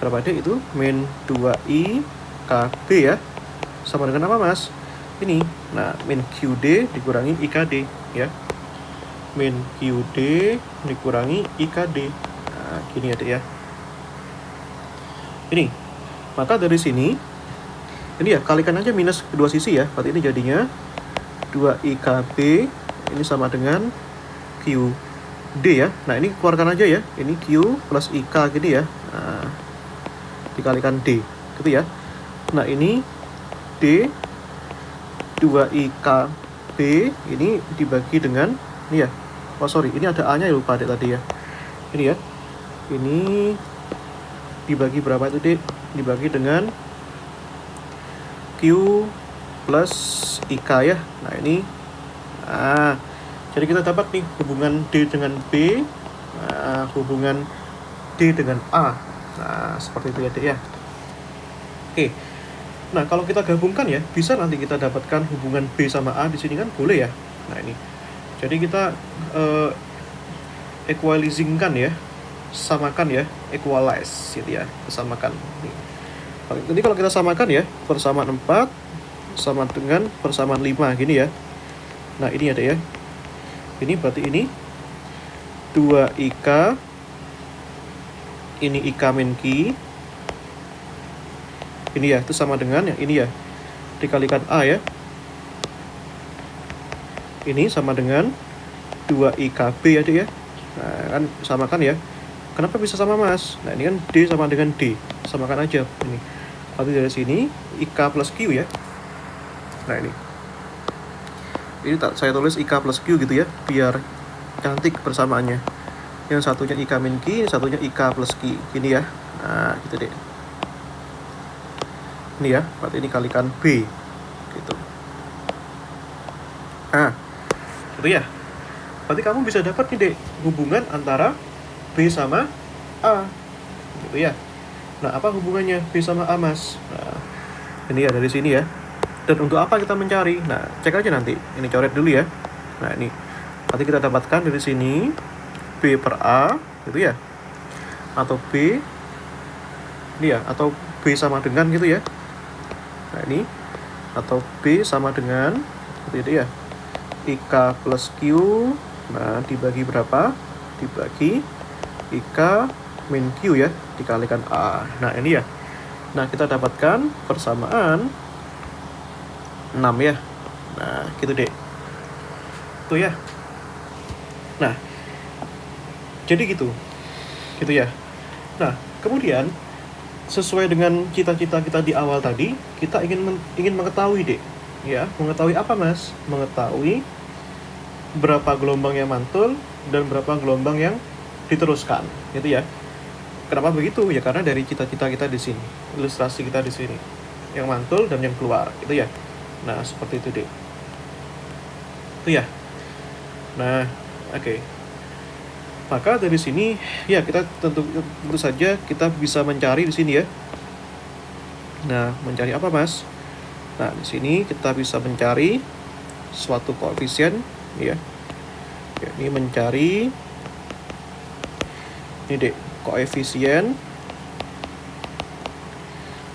berapa, Dek? Itu min 2IKB ya. Sama dengan apa, Mas? Ini. Nah, min QD dikurangi IKD ya. Min QD dikurangi IKD. Nah, gini ya, Dek ya. Ini. Maka dari sini ini ya, kalikan aja minus kedua sisi ya. Berarti ini jadinya 2IKB ini sama dengan QD ya. Nah, ini keluarkan aja ya. Ini Q plus IK gini ya. Nah, dikalikan D gitu ya. Nah, ini D 2IKB ini dibagi dengan ini ya. Oh sorry, ini ada A-nya ya, lupa, Dek, tadi ya. Ini ya. Ini dibagi berapa itu, Dek? Dibagi dengan Q plus IK ya. Nah, ini. Nah, jadi kita dapat nih hubungan D dengan B, hubungan D dengan A. Nah, seperti itu ya, Dek ya. Oke. Nah, kalau kita gabungkan ya, bisa nanti kita dapatkan hubungan B sama A di sini kan boleh ya. Nah, ini. Jadi kita equalizingkan ya, samakan ya, equalize gitu ya, samakan. Jadi kalau kita samakan ya, persamaan 4 sama dengan persamaan 5 gini ya. Nah, ini ada ya. Ini berarti ini 2IK ini IK min Q. Ini ya, itu sama dengan yang ini ya. Dikalikan A ya. Ini sama dengan 2IKB ya, Dek ya. Nah, kan samakan ya. Kenapa bisa sama, Mas? Nah, ini kan D sama dengan D. Samakan aja ini. Berarti dari sini IK plus Q ya. Nah, ini. Ini saya tulis IK plus Q gitu ya, biar cantik persamaannya. Yang satunya IK min Q, yang satunya IK plus Q. Gini ya. Nah, gitu deh. Ini ya, berarti ini kalikan B. Gitu. Nah, gitu ya. Berarti kamu bisa dapat nih, Dek, hubungan antara B sama A. Gitu ya. Nah, apa hubungannya B sama A, Mas? Nah, ini ya dari sini ya. Dan untuk apa kita mencari? Nah, cek aja nanti. Ini coret dulu ya. Nah, ini. Nanti kita dapatkan dari sini B per A, gitu ya. Atau B. Ini ya, atau B sama dengan gitu ya. Nah, ini. Atau B sama dengan, gitu ya. IK plus Q. Nah, dibagi berapa? Dibagi IK min Q ya. Dikalikan A. Nah, ini ya. Nah, kita dapatkan persamaan 6 ya. Nah, gitu deh. Tuh ya. Nah, jadi gitu. Gitu ya. Nah, kemudian sesuai dengan cita-cita kita di awal tadi, kita ingin mengetahui, Dek. Ya, mengetahui apa, Mas? Mengetahui berapa gelombang yang mantul dan berapa gelombang yang diteruskan, gitu ya. Kenapa begitu? Ya karena dari cita-cita kita di sini, ilustrasi kita di sini. Yang mantul dan yang keluar, gitu ya. Nah, seperti itu, Dek. Itu ya. Nah, oke. Maka dari sini, ya kita tentu saja kita bisa mencari di sini ya. Nah, mencari apa, Mas? Nah, di sini kita bisa mencari suatu koefisien, ya. Ini mencari, ini, Dek, koefisien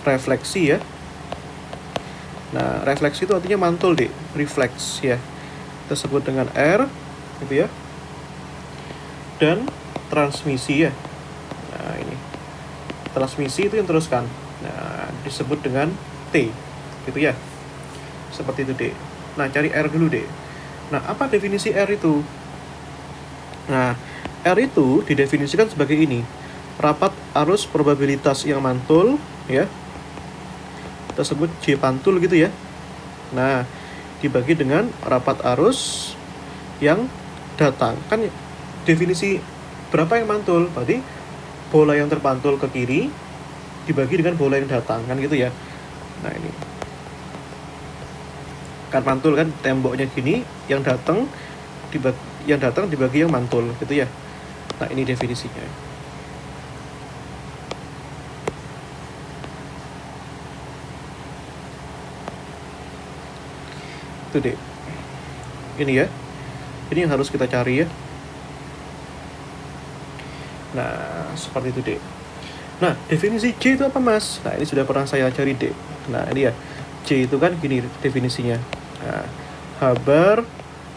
refleksi ya. Nah, refleksi itu artinya mantul, Dek. Refleks ya. Kita sebut dengan R, gitu ya. Dan transmisi ya. Nah, ini. Transmisi itu yang teruskan. Nah, disebut dengan T, gitu ya. Seperti itu, Dek. Nah, cari R dulu, Dek. Nah, apa definisi R itu? Nah, R itu didefinisikan sebagai ini. Rapat arus probabilitas yang mantul, ya. Kita sebut J pantul gitu ya. Nah, dibagi dengan rapat arus yang datang. Kan definisi berapa yang mantul? Berarti bola yang terpantul ke kiri dibagi dengan bola yang datang, kan gitu ya. Nah, ini. Kan mantul kan temboknya gini, yang datang dibagi yang mantul gitu ya. Nah, ini definisinya. Itu deh. Ini ya. Ini yang harus kita cari ya. Nah, seperti itu deh. Nah, definisi J itu apa, Mas? Nah, ini sudah pernah saya cari deh. Nah, ini ya. J itu kan gini definisinya. Nah, H bar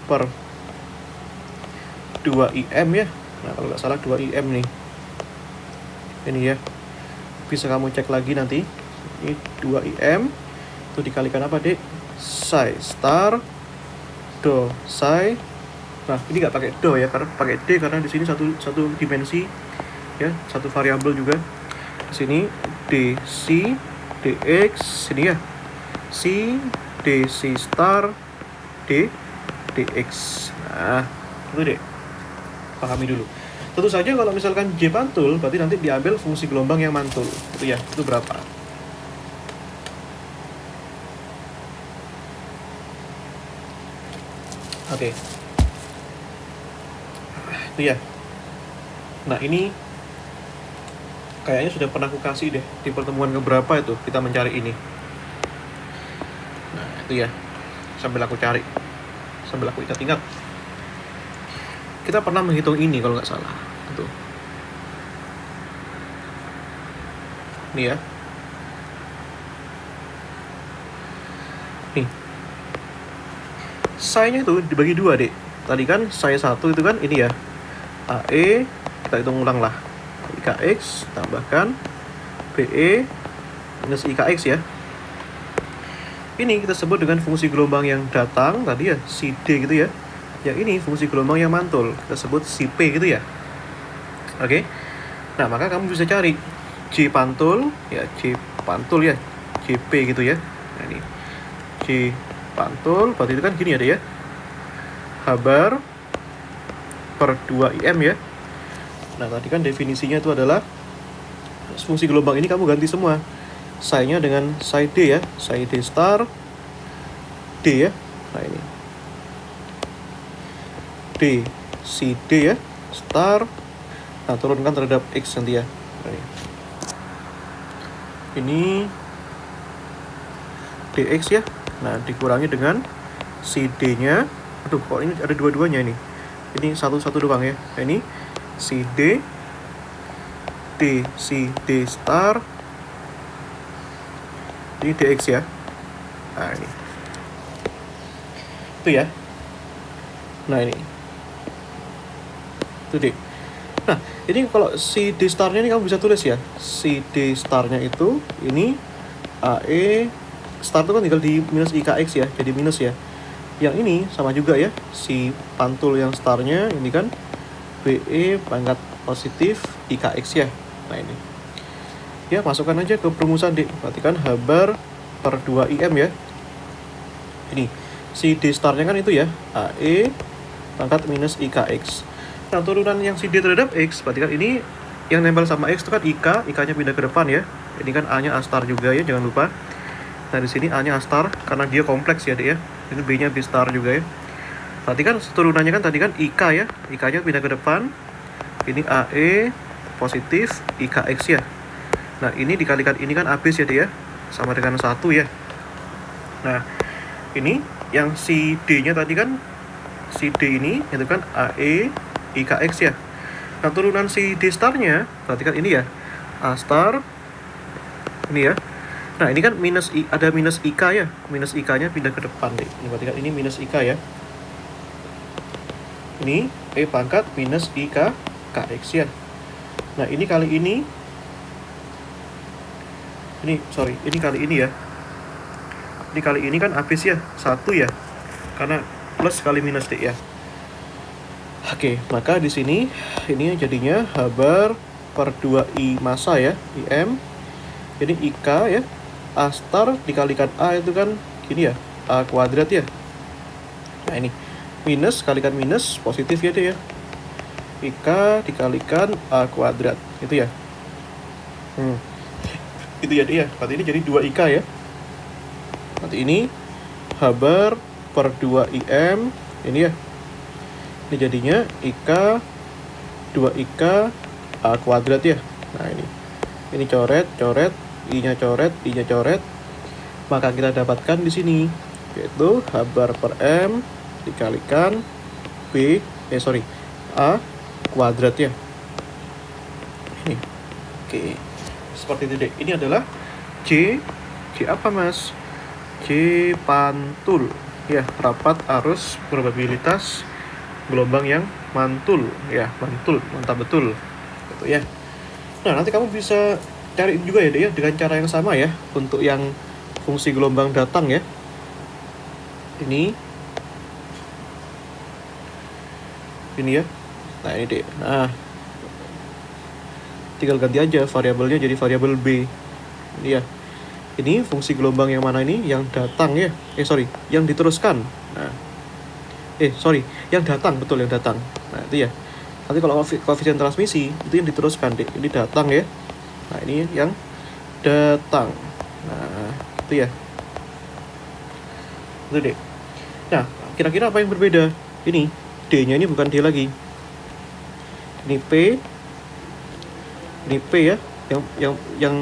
per 2IM ya. Nah, kalau nggak salah 2IM nih. Ini ya. Bisa kamu cek lagi nanti. Ini 2IM. Itu dikalikan apa, Dek? Psi star do psi. Nah, ini nggak pakai do ya, karena pakai D karena di sini satu dimensi ya, satu variabel juga. Di sini dc dx sini ya. C dc star d dx. Nah, itu deh. Pahami dulu. Tentu saja kalau misalkan J pantul, berarti nanti diambil fungsi gelombang yang mantul. Itu ya, itu berapa? Oke. Itu ya. Nah, ini kayaknya sudah pernah aku kasih deh di pertemuan keberapa itu kita mencari ini. Nah, itu ya. Sambil aku cari. Sambil aku ingat-ingat. Kita pernah menghitung ini kalau nggak salah. Itu. Ini ya. Nih. Psi-nya itu dibagi 2, Dek. Tadi kan psi 1 itu kan ini ya. AE, kita hitung ulang lah. IKX tambahkan BE minus IKX ya. Ini kita sebut dengan fungsi gelombang yang datang tadi ya, CD gitu ya. Yang ini fungsi gelombang yang mantul, kita sebut CP gitu ya. Oke. Nah, maka kamu bisa cari J pantul ya, J pantul ya, JP gitu ya. Nah, ini J pantul berarti itu kan gini ada ya. H bar per 2IM ya. Nah, tadi kan definisinya itu adalah fungsi gelombang ini kamu ganti semua. Psi-nya dengan psi D ya, psi D star D ya. Nah, ini D si D ya, star. Nah, turunkan terhadap X nanti ya. Nah, ini DX ya. Nah, dikurangi dengan si D-nya. Aduh, kok ini ada dua-duanya ini. Ini satu-satu doang ya. Nah, ini si D si D star. Ini DX ya. Nah, ini. Itu ya. Nah, ini. Itu D. Nah, ini kalau si D star-nya ini kamu bisa tulis ya. Si D star-nya itu ini AE star itu kan tinggal di minus IKX ya, jadi minus ya. Yang ini sama juga ya, si pantul yang star-nya ini kan BE pangkat positif IKX ya. Nah, ini. Ya, masukkan aja ke perumusan D. Perhatikan H bar per 2IM ya. Ini si D star-nya kan itu ya, AE pangkat minus IKX. Nah, turunan yang si D terhadap X, berarti kan ini yang nempel sama X itu kan IK-nya pindah ke depan ya. Ini kan A-nya A star juga ya, jangan lupa. Nah, di sini A-nya A star karena dia kompleks ya, Dek ya. Ini B-nya B star juga ya. Berarti kan turunannya kan tadi kan IK ya, IK-nya pindah ke depan. Ini AE positif IKX ya. Nah, ini dikalikan ini kan habis ya, Dek ya. Sama dengan 1 ya. Nah, ini yang si D-nya tadi kan si D ini itu kan AE IKX ya. Nah, turunan si D star-nya berarti kan ini ya. A star ini ya. Nah, ini kan minus ada minus IK ya. Minus IK-nya pindah ke depan deh. Ini berarti kan ini minus IK ya. Ini E pangkat minus IK KX ya. Nah, ini kali ini ini kali ini ya. Ini kali ini kan habis ya, 1 ya. Karena plus kali minus deh ya. Oke, maka di sini ini jadinya H bar per 2I massa ya, IM. Ini IK ya, A star dikalikan A itu kan gini ya, A kuadrat ya. Nah ini, minus kalikan minus, positif ya deh ya. IK dikalikan A kuadrat, itu ya. Itu ya deh ya, berarti ini jadi 2IK ya. Nanti ini H bar per 2IM, ini ya. Ini jadinya IK 2IK A kuadrat ya. Nah ini coret, I-nya coret, I-nya coret. Maka kita dapatkan di sini yaitu H bar per M dikalikan A kuadrat ya. Ini. Oke. Seperti itu deh. Ini adalah C apa Mas? C pantul ya, rapat arus probabilitas gelombang yang mantul ya, mantap betul gitu ya. Nah nanti kamu bisa cari juga ya deh ya, dengan cara yang sama ya untuk yang fungsi gelombang datang ya. Ini ya, nah ini deh. Nah tinggal ganti aja variabelnya jadi variabel B. Ini ya, ini fungsi gelombang yang mana ini, yang datang ya, yang diteruskan. Nah yang datang, betul, yang datang. Nah itu ya, nanti kalau koefisien transmisi itu yang diteruskan deh, ini datang ya. Nah ini yang datang. Nah itu ya, itu deh. Nah kira-kira apa yang berbeda? Ini D-nya ini bukan D lagi, ini P ya, yang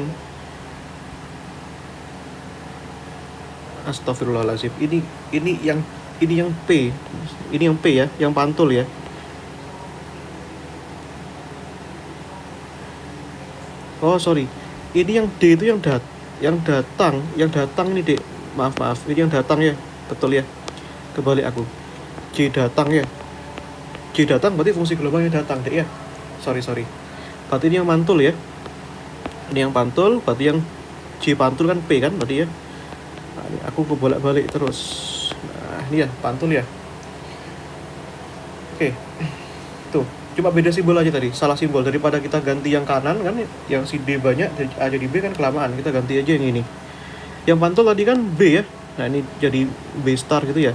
astagfirullahaladzim, ini yang P, ini yang P ya, yang pantul ya. Oh sorry, ini yang D itu yang datang ini dek, maaf, ini yang datang ya, betul ya, kebalik aku, C datang ya, C datang berarti fungsi gelombangnya datang dek ya, sorry, berarti ini yang mantul ya, ini yang pantul, berarti yang C pantul kan P kan berarti ya. Nah, ini aku kebolak-balik terus. Nah ini ya, pantul ya. Oke, tuh cuma beda simbol aja tadi, salah simbol. Daripada kita ganti yang kanan kan, yang si D banyak A jadi B kan kelamaan, kita ganti aja yang ini. Yang pantul tadi kan B ya, nah ini jadi B star gitu ya.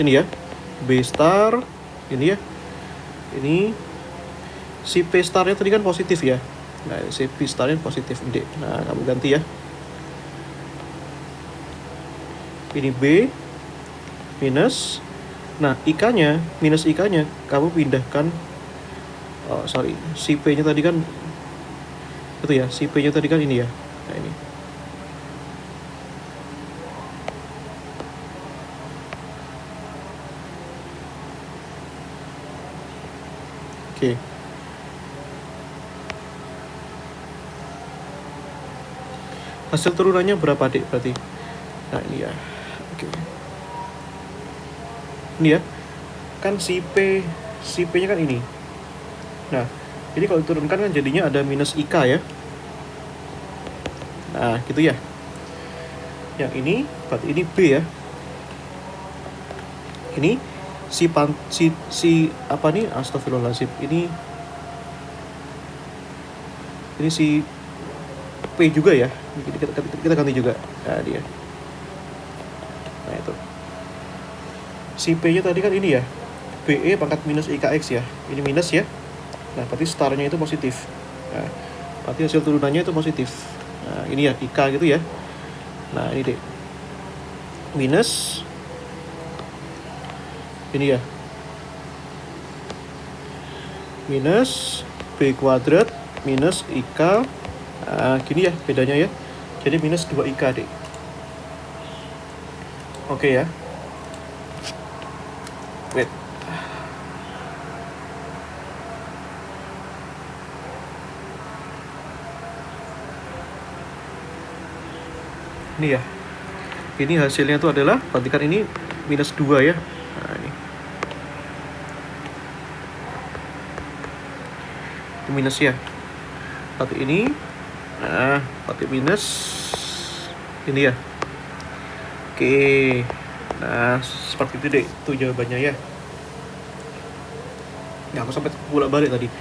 Ini ya, B star, ini ya, ini si P starnya tadi kan positif ya. Nah si P starnya positif D. Nah kamu ganti ya, ini B minus, nah IK-nya, minus IK-nya kamu pindahkan, si P-nya tadi kan itu ya, si P-nya tadi kan ini ya. Nah ini oke. Hasil turunannya berapa dek berarti? Nah ini ya, oke. Ini ya, kan si P-nya kan ini. Nah jadi kalau diturunkan kan jadinya ada minus IK ya. Nah gitu ya. Yang ini berarti ini B ya. Ini si apa nih, astagfirullahaladzim, ini si P juga ya, kita ganti juga. Nah dia, nah itu si P nya tadi kan ini ya, BE pangkat minus IKX ya, ini minus ya. Nah berarti starnya itu positif. Nah berarti hasil turunannya itu positif. Nah ini ya, IK gitu ya. Nah ini deh, minus ini ya, minus B kuadrat minus IK. Nah, gini ya bedanya ya, jadi minus 2IK deh. Oke ya, wait, ini ya, ini hasilnya itu adalah, perhatikan ini minus 2 ya. Nah ini minus ya, tapi ini, nah pakai minus ini ya. Oke, Nah, seperti itu deh, itu jawabannya ya. Nah, aku sampai bolak-balik tadi.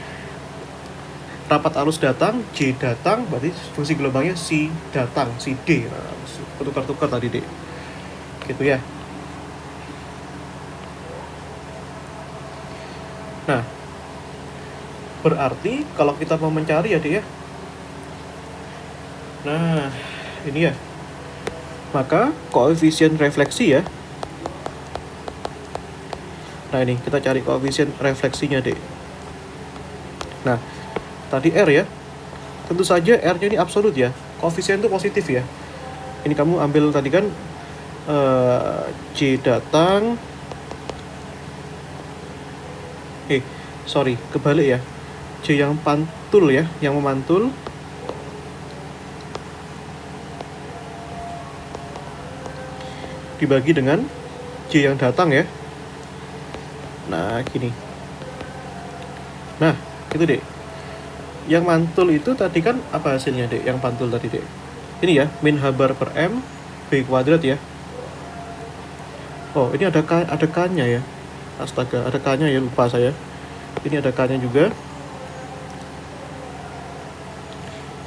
Rapat arus datang, J datang, berarti fungsi gelombangnya si datang, si D. Nah, tukar-tukar tadi deh. Gitu ya. Nah, berarti kalau kita mau mencari ya deh ya. Nah, ini ya. Maka koefisien refleksi ya. Nah, ini kita cari koefisien refleksinya deh. Nah, tadi R ya. Tentu saja R-nya ini absolut ya. Koefisien itu positif ya. Ini kamu ambil tadi kan J datang. Sorry, kebalik ya. J yang pantul ya, yang memantul. Dibagi dengan J yang datang ya. Nah, gini. Nah, itu deh. Yang mantul itu tadi kan apa hasilnya dek? Yang pantul tadi dek. Ini ya, min H bar per M B kuadrat ya. Oh, ini ada K-nya ya. Astaga, ada K-nya ya, lupa saya. Ini ada K-nya juga.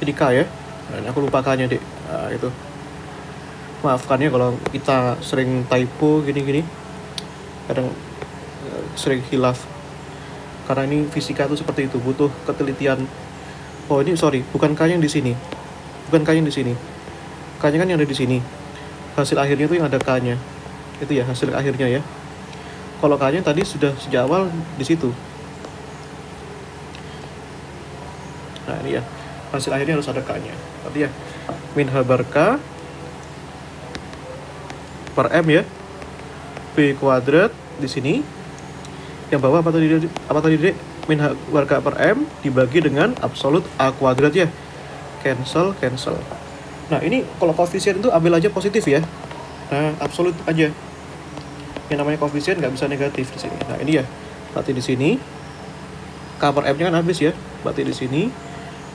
Ini K ya. Nah, ini aku lupa K-nya dek. Nah, itu. Maafkan ya kalau kita sering typo gini-gini. Kadang sering hilaf. Karena ini fisika itu seperti itu, butuh ketelitian. Oh, ini sorry, bukan K-nya di sini. Bukan K-nya di sini. K-nya kan yang ada di sini. Hasil akhirnya itu yang ada K-nya. Itu ya hasil akhirnya ya. Kalau K-nya tadi sudah sejak awal di situ. Nah, ini ya. Hasil akhirnya harus ada K-nya. Berarti ya min H bar K per M ya. B kuadrat di sini. Yang bawah apa tadi Dek? Min H bar K per M dibagi dengan absolut A kuadrat ya. Cancel. Nah, ini kalau koefisien itu ambil aja positif ya. Nah, absolut aja. Yang namanya koefisien nggak bisa negatif di sini. Nah, ini ya. Berarti di sini K per M-nya kan habis ya. Berarti di sini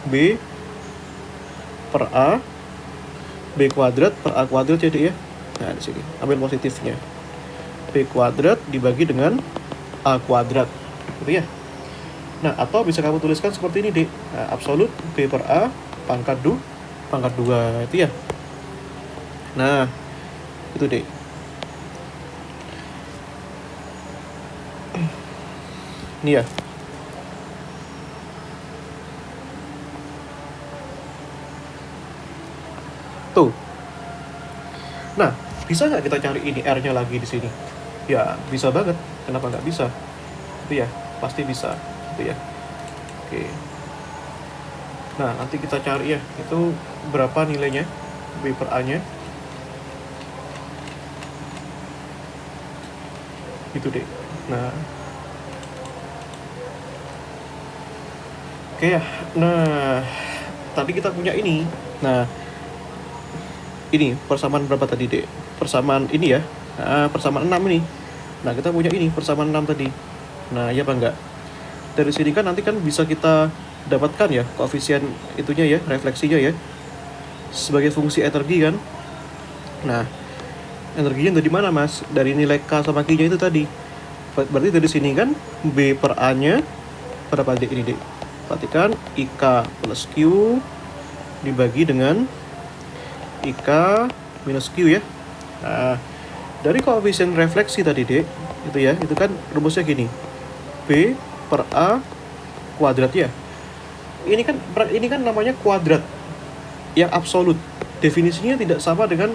B per A B kuadrat per A kuadrat jadi ya. Nah, di sini ambil positifnya. B kuadrat dibagi dengan A kuadrat. Gitu ya. Nah, atau bisa kamu tuliskan seperti ini, Dek. Nah, absolut B per A pangkat 2 itu ya. Nah, itu Dek. Ini ya. Tuh. Nah, bisa nggak kita cari ini R-nya lagi di sini? Ya, bisa banget. Kenapa nggak bisa? Itu ya, pasti bisa. Itu ya. Oke. Nah, nanti kita cari ya, itu berapa nilainya B per A-nya. Itu deh. Nah. Oke ya. Nah, tadi kita punya ini. Nah, ini persamaan berapa tadi, Dek? Persamaan ini ya. Nah, persamaan 6 ini. Nah, kita punya ini persamaan 6 tadi. Nah, iya apa enggak? Dari sini kan nanti kan bisa kita dapatkan ya koefisien itunya ya, refleksinya ya. Sebagai fungsi energi kan. Nah, energinya dari mana, Mas? Dari nilai K sama Q-nya itu tadi. Berarti dari sini kan B per A-nya berapa, Dek, ini, Dek? Perhatikan IK plus Q dibagi dengan IK minus Q ya. Nah, dari koefisien refleksi tadi, Dek, itu ya, itu kan rumusnya gini. B per A kuadrat ya. Ini kan namanya kuadrat yang absolut. Definisinya tidak sama dengan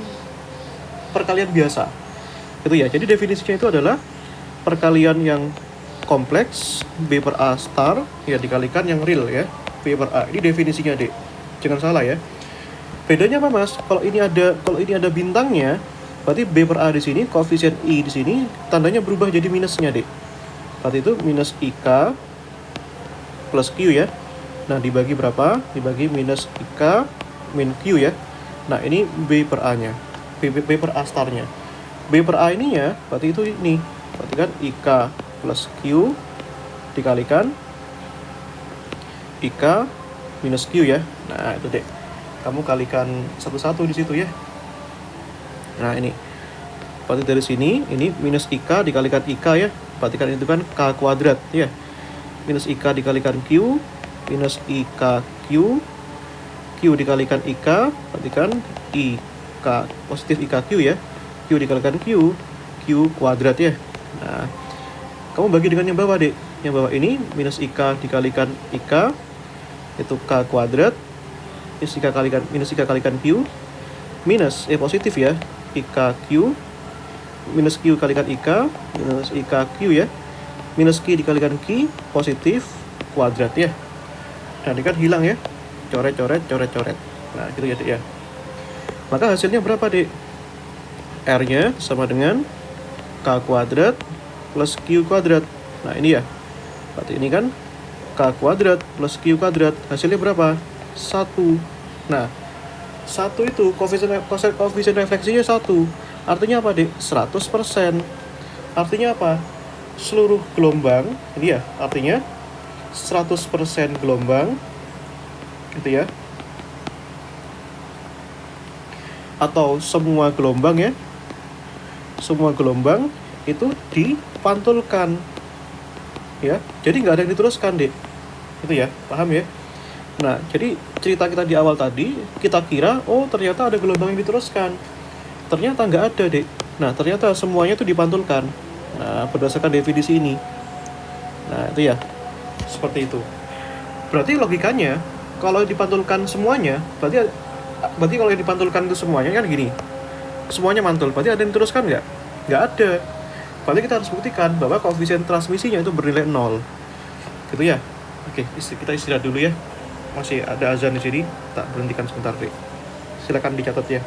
perkalian biasa. Itu ya. Jadi definisinya itu adalah perkalian yang kompleks B per A star ya dikalikan yang real ya. B per A. Ini definisinya, Dek. Jangan salah ya. Bedanya apa, Mas? Kalau ini ada bintangnya, berarti B per A di sini, koefisien I di sini tandanya berubah jadi minusnya, Dek. Berarti itu minus IK plus Q ya. Nah, dibagi berapa? Dibagi minus IK min Q ya. Nah, ini B per A-nya. B per A star-nya. B per A ini ya, berarti itu ini. Berarti kan IK plus Q dikalikan IK minus Q ya. Nah, itu, Dek. Kamu kalikan satu-satu di situ ya. Nah, ini. Berarti dari sini ini minus IK dikalikan IK ya. Berarti kan itu kan K kuadrat ya. Minus IK dikalikan Q, minus IK Q, Q dikalikan IK, berarti kan IK positif IK Q ya. Q dikalikan Q, Q kuadrat ya. Nah, kamu bagi dengan yang bawah, Dek. Yang bawah ini minus IK dikalikan IK, itu K kuadrat, minus IK kalikan Q, minus positif ya, IK Q, minus Q kalikan IK, minus IK Q ya, minus Q dikalikan Q, positif, kuadrat ya. Nah, ini kan hilang ya, coret-coret, coret-coret. Nah, gitu ya, Dek ya. Maka hasilnya berapa, Dek? R-nya sama dengan K kuadrat plus Q kuadrat. Nah, ini ya. Berarti ini kan K kuadrat plus Q kuadrat. Hasilnya berapa? 1. Nah, 1 itu koefisien refleksinya 1. Artinya apa, Dek? 100%. Artinya apa? Seluruh gelombang, ini ya, artinya 100% gelombang, gitu ya. Atau semua gelombang ya. Semua gelombang itu dipantulkan. Ya, jadi nggak ada yang diteruskan, Dek. Itu ya, paham ya? Nah, jadi cerita kita di awal tadi, kita kira, oh ternyata ada gelombang yang diteruskan. Ternyata nggak ada, Dek. Nah, ternyata semuanya itu dipantulkan. Nah, berdasarkan definisi ini. Nah, itu ya, seperti itu. Berarti logikanya, kalau dipantulkan semuanya, berarti kalau yang dipantulkan itu semuanya kan gini. Semuanya mantul, berarti ada yang diteruskan nggak? Nggak ada. Berarti kita harus buktikan bahwa koefisien transmisinya itu bernilai 0. Gitu ya. Oke, kita istirahat dulu ya. Masih ada azan di sini, tak berhentikan sebentar, Dek. Silakan dicatat ya.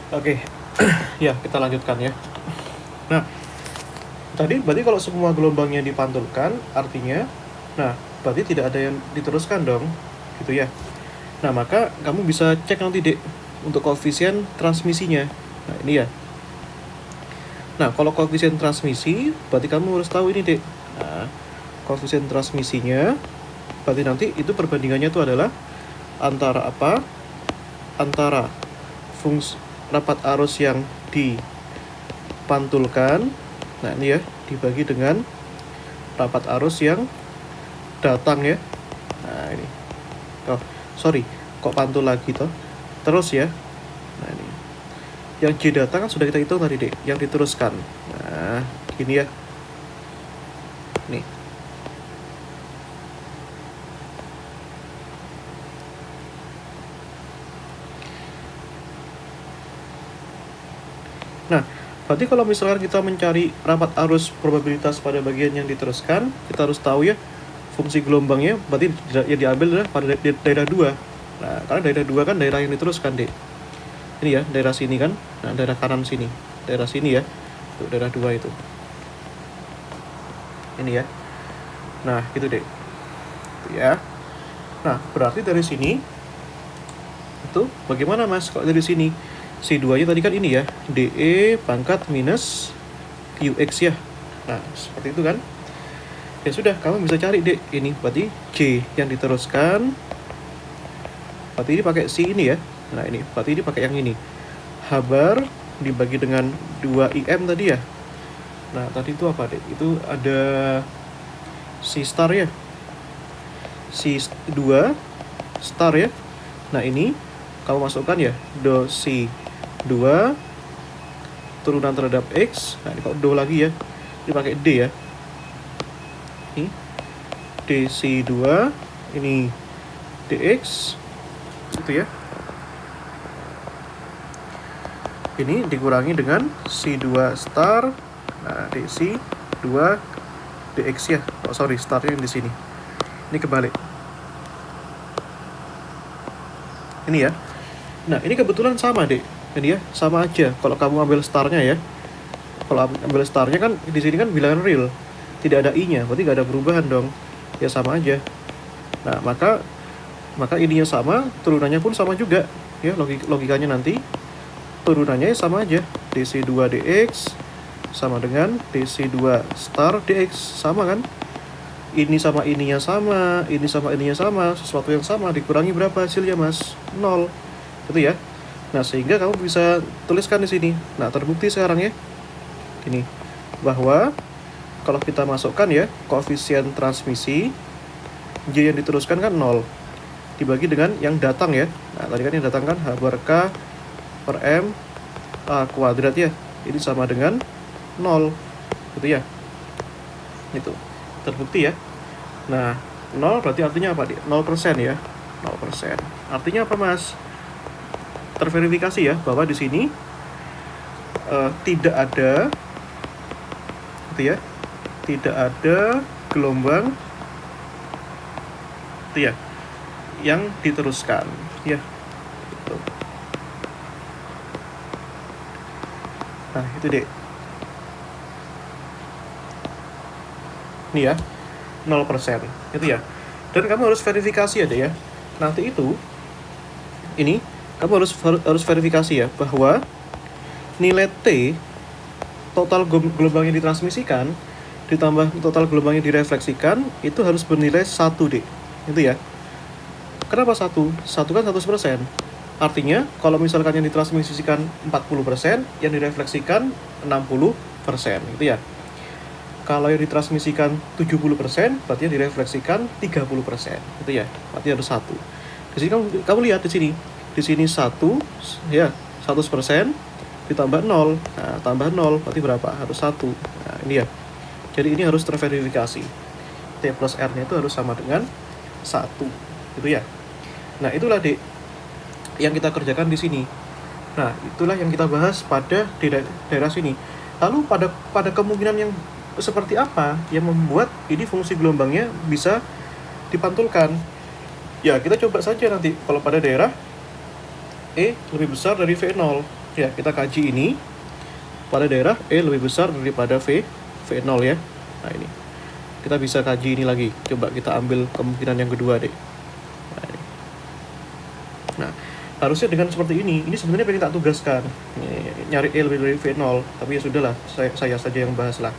Oke, ya kita lanjutkan ya. Nah, tadi berarti kalau semua gelombangnya dipantulkan, artinya, nah berarti tidak ada yang diteruskan dong, gitu ya. Nah, maka kamu bisa cek nanti dek untuk koefisien transmisinya. Nah, ini ya. Nah, kalau koefisien transmisi, berarti kamu harus tahu ini dek. Nah, koefisien transmisinya, berarti nanti itu perbandingannya itu adalah antara apa? Antara fungsi rapat arus yang dipantulkan, nah ini ya, dibagi dengan rapat arus yang datang ya. Nah ini, oh sorry, kok pantul lagi toh? Terus ya. Nah ini, yang J datang kan sudah kita hitung tadi deh, yang diteruskan. Nah gini ya. Nih. Nah, berarti kalau misalkan kita mencari rapat arus probabilitas pada bagian yang diteruskan, kita harus tahu ya fungsi gelombangnya, berarti yang diambil adalah pada daerah 2. Nah, karena daerah 2 kan daerah yang diteruskan, Dek. Ini ya, daerah sini kan. Nah, daerah kanan sini. Daerah sini ya. Tuh, daerah 2 itu. Ini ya. Nah, gitu, Dek. Itu ya. Nah, berarti dari sini itu bagaimana, Mas? Kalau dari sini C2-nya tadi kan ini ya, DE pangkat minus QX ya. Nah, seperti itu kan. Ya sudah, kamu bisa cari deh ini, berarti J yang diteruskan. Berarti ini pakai C ini ya. Nah, ini, berarti ini pakai yang ini. H-bar dibagi dengan 2IM tadi ya. Nah, tadi itu apa deh? Itu ada C star ya. C2 star ya. Nah, ini kamu masukkan ya, do C2 turunan terhadap X. Nah, ini kalau do lagi ya, ini pakai D ya. Ini DC2, ini DX, gitu ya. Ini dikurangi dengan C2 star, nah DC2 DX ya. Oh sorry, startnya di sini. Ini kebalik. Ini ya. Nah, ini kebetulan sama, Dek. Ini ya, sama aja. Kalau kamu ambil starnya ya. Kalau ambil starnya kan di sini kan bilangan real. Tidak ada i-nya, berarti nggak ada perubahan dong. Ya sama aja. Nah, maka ininya sama, turunannya pun sama juga. Ya, logikanya nanti turunannya sama aja. DC2 DX sama dengan DC2 star DX, sama kan? Ini sama ininya sama, ini sama ininya sama, sesuatu yang sama, dikurangi berapa hasilnya, Mas? 0. Gitu ya. Nah, sehingga kamu bisa tuliskan di sini. Nah, terbukti sekarang ya. Ini bahwa kalau kita masukkan ya koefisien transmisi J yang diteruskan kan 0 dibagi dengan yang datang ya. Nah, tadi kan yang datang kan H bar K per M A kuadrat ya. Ini sama dengan 0. Gitu ya. Itu. Terbukti ya. Nah, 0 berarti artinya apa, Dik? 0% ya. 0%. Artinya apa, Mas? Terverifikasi ya bahwa di sini tidak ada gitu ya. Tidak ada gelombang itu ya yang diteruskan ya. Gitu. Nah, itu Dek. Ini ya. 0% itu ya. Dan kamu harus verifikasi aja ya. Nanti itu ini kamu harus verifikasi ya bahwa nilai T total gelombang yang ditransmisikan ditambah total gelombang yang direfleksikan itu harus bernilai 1 Dek. Itu ya. Kenapa 1? 1 kan 100%. Artinya kalau misalkan yang ditransmisikan 40%, yang direfleksikan 60%. Itu ya. Kalau yang ditransmisikan 70%, berarti yang direfleksikan 30%. Itu ya. Berarti harus 1. Di sini kamu lihat di sini. Di sini 1 ya, 100% ditambah 0. Nah, tambah 0 berarti berapa? Harus 1. Nah, ini ya. Jadi ini harus terverifikasi. T plus R-nya itu harus sama dengan 1. Gitu ya. Nah, itulah Dek yang kita kerjakan di sini. Nah, itulah yang kita bahas pada daerah sini. Lalu pada kemungkinan yang seperti apa yang membuat ini fungsi gelombangnya bisa dipantulkan? Ya, kita coba saja nanti kalau pada daerah E lebih besar dari V0, Ya, kita kaji ini pada daerah E lebih besar daripada V0 ya. Nah ini, kita bisa kaji ini lagi. Coba kita ambil kemungkinan yang kedua deh. Nah, harusnya dengan seperti ini sebenarnya pengen tak tugaskan. Nyari E lebih dari V0, tapi ya sudahlah, saya saja yang bahas lah.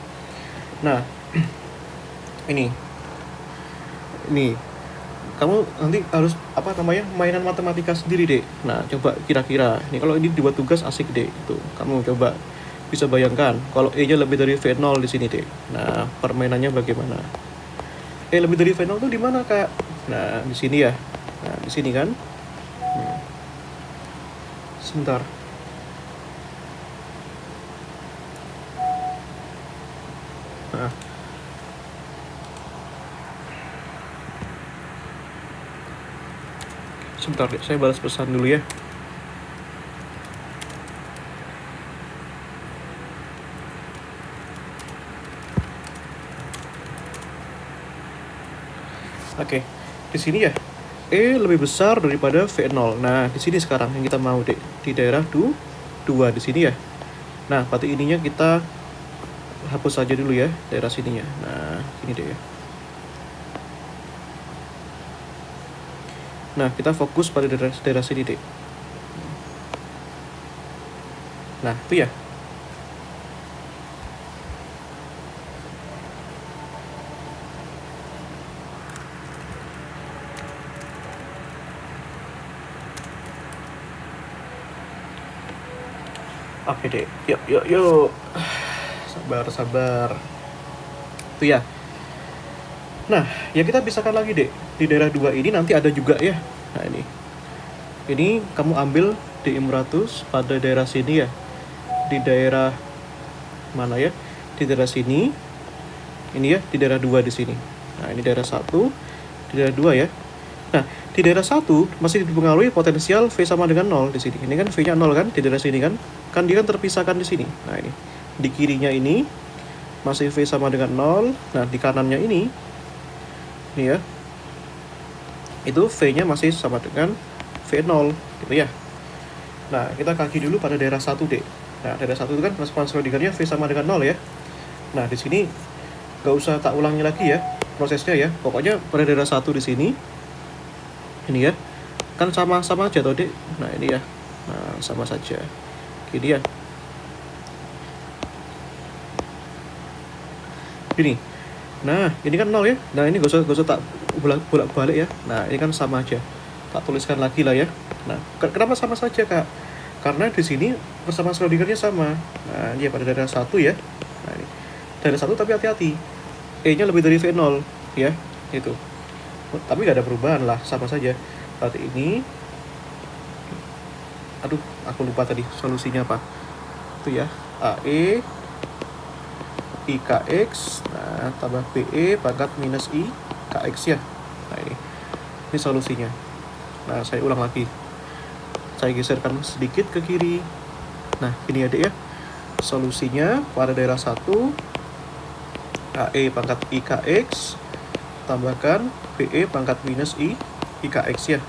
Nah, ini kamu nanti harus mainan matematika sendiri deh. Nah, coba kira-kira ini kalau ini dibuat tugas asik deh. Itu kamu coba bisa bayangkan kalau E-nya lebih dari V0 di sini deh. Nah, permainannya bagaimana? E lebih dari V0 tuh di mana, Kak? Nah, di sini ya. Nah, di sini kan. Sebentar. Nah. Sebentar deh, saya balas pesan dulu ya. Oke, di sini ya. E lebih besar daripada V0. Nah, di sini sekarang yang kita mau deh, di daerah 2 di sini ya. Nah, berarti ininya kita hapus saja dulu ya, daerah sininya. Nah, ini deh ya. Nah, kita fokus pada daerah sini deh. Nah, itu ya. Oke deh, yuk. Sabar. Itu ya. Nah, ya kita pisahkan lagi deh. Di daerah 2 ini nanti ada juga ya. Nah, ini kamu ambil D100 pada daerah sini ya. Di daerah mana ya? Di daerah sini. Ini ya, di daerah 2 di sini. Nah, ini daerah 1, di daerah 2 ya. Nah, di daerah 1 masih dipengaruhi potensial V sama dengan 0 di sini. Ini kan V-nya 0 kan, di daerah sini kan. Kan dia kan terpisahkan di sini. Nah, ini. Di kirinya ini masih V sama dengan 0. Nah, di kanannya ini ya. Itu V-nya masih sama dengan V0 gitu ya. Nah, kita kaji dulu pada daerah 1 deh. Nah, daerah 1 itu kan respons Schrödinger-nya V sama dengan 0 ya. Nah, di sini nggak usah tak ulangi lagi ya prosesnya ya. Pokoknya pada daerah 1 di sini ini ya, kan sama-sama aja toh dek. Nah ini ya, nah sama saja gini ya, gini. Nah ini kan 0 ya. Nah ini gak usah tak bolak-balik ya. Nah ini kan sama aja, tak tuliskan lagi lah ya. Nah kenapa sama saja, Kak? Karena di sini persamaan Schrödinger-nya sama. Nah ini ya pada daerah 1 ya. Nah ini daerah 1 tapi hati-hati, E-nya lebih dari V0 ya, itu. Tapi gak ada perubahan lah, sama saja. Berarti ini, aduh aku lupa tadi solusinya apa. Itu ya, AE IKX, nah tambah PE pangkat minus I KX ya. Nah ini solusinya. Nah saya ulang lagi, saya geserkan sedikit ke kiri. Nah ini ada ya solusinya pada daerah 1, AE pangkat IKX tambahkan PE pangkat minus I IKX ya.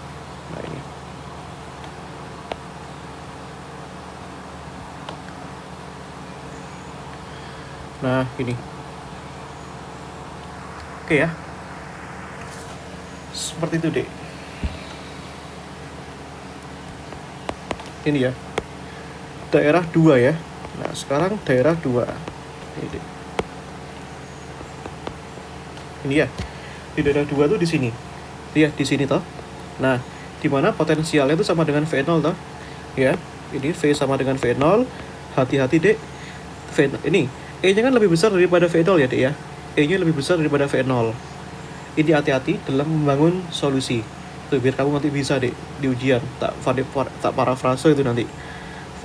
Nah ini. Nah ini. Oke ya. Seperti itu deh. Ini ya. Daerah 2 ya. Nah, sekarang daerah 2. Ini ya. Di daerah 2 tuh di sini. Lihat di sini toh. Nah, di mana potensialnya itu sama dengan V0 toh. Ya, ini V sama dengan V0. Hati-hati, Dek. Ini E-nya kan lebih besar daripada V0 ya, Dek ya. E-nya lebih besar daripada V0. Ini hati-hati dalam membangun solusi. Tuh, biar kamu nanti bisa, Dek, di ujian. Tak parafrase itu nanti.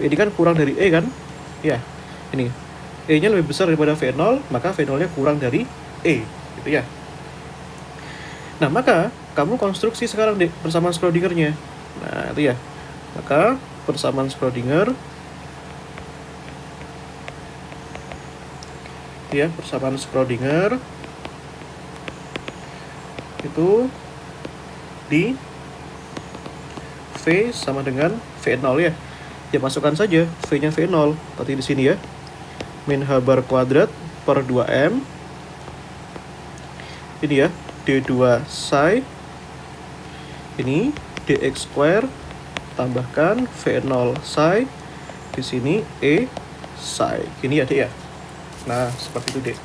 Ini kan kurang dari E kan? Ya, ini. E-nya lebih besar daripada V0, maka V0-nya kurang dari E. Gitu ya. Nah, maka kamu konstruksi sekarang deh persamaan Schrödinger-nya. Nah, itu ya. Maka persamaan Schrödinger ya, persamaan Schrödinger itu di V sama dengan V0 ya. Ya masukkan saja V-nya V0. Berarti di sini ya. Min H bar kuadrat per 2M. Ini ya, D2 psi. Ini dx square tambahkan V0 psi. Di sini E psi. Gini ya, Dek ya. Nah, seperti itu, Dek.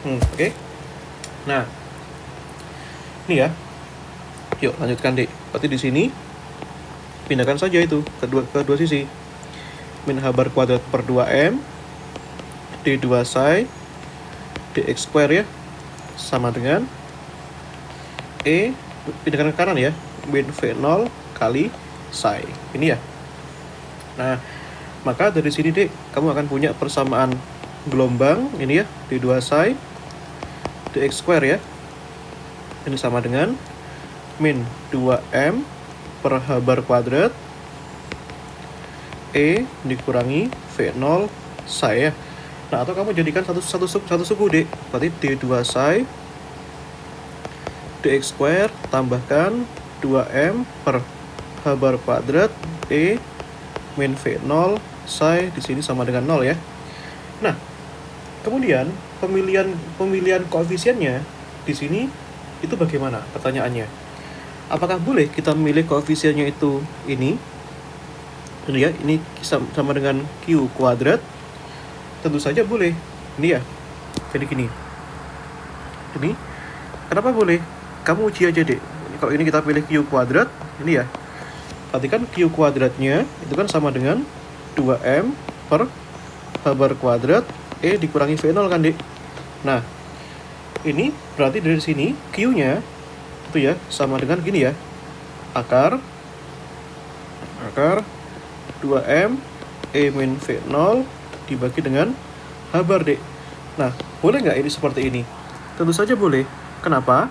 Oke. Nah, ini ya. Yuk lanjutkan, Dek. Berarti di sini pindahkan saja itu ke dua sisi. Min H bar kuadrat per 2M D2 psi dx square ya, sama dengan E, pindahkan ke kanan ya, min V0 kali psi. Ini ya. Nah, maka dari sini, Dek, kamu akan punya persamaan gelombang ini ya, D2 psi dx square ya. Ini sama dengan min 2M per H bar kuadrat E dikurangi V0 psi ya. Nah, atau kamu jadikan satu suku, Dek. Berarti D2 psi dx square tambahkan 2M per H bar kuadrat E min V0 psi di sini sama dengan 0 ya. Nah, kemudian pemilihan koefisiennya di sini itu bagaimana? Pertanyaannya. Apakah boleh kita memilih koefisiennya itu ini ya, ini sama dengan Q kuadrat? Tentu saja boleh. Ini ya. Jadi gini. Ini kenapa boleh? Kamu uji aja, Dek. Kalau ini kita pilih Q kuadrat, ini ya. Berarti kan Q kuadratnya itu kan sama dengan 2M per H bar kuadrat E dikurangi V0 kan, Dek. Nah, ini berarti dari sini Q-nya itu ya sama dengan gini ya. Akar 2M E min V0 dibagi dengan H bar, Dek. Nah, boleh nggak ini seperti ini? Tentu saja boleh. Kenapa?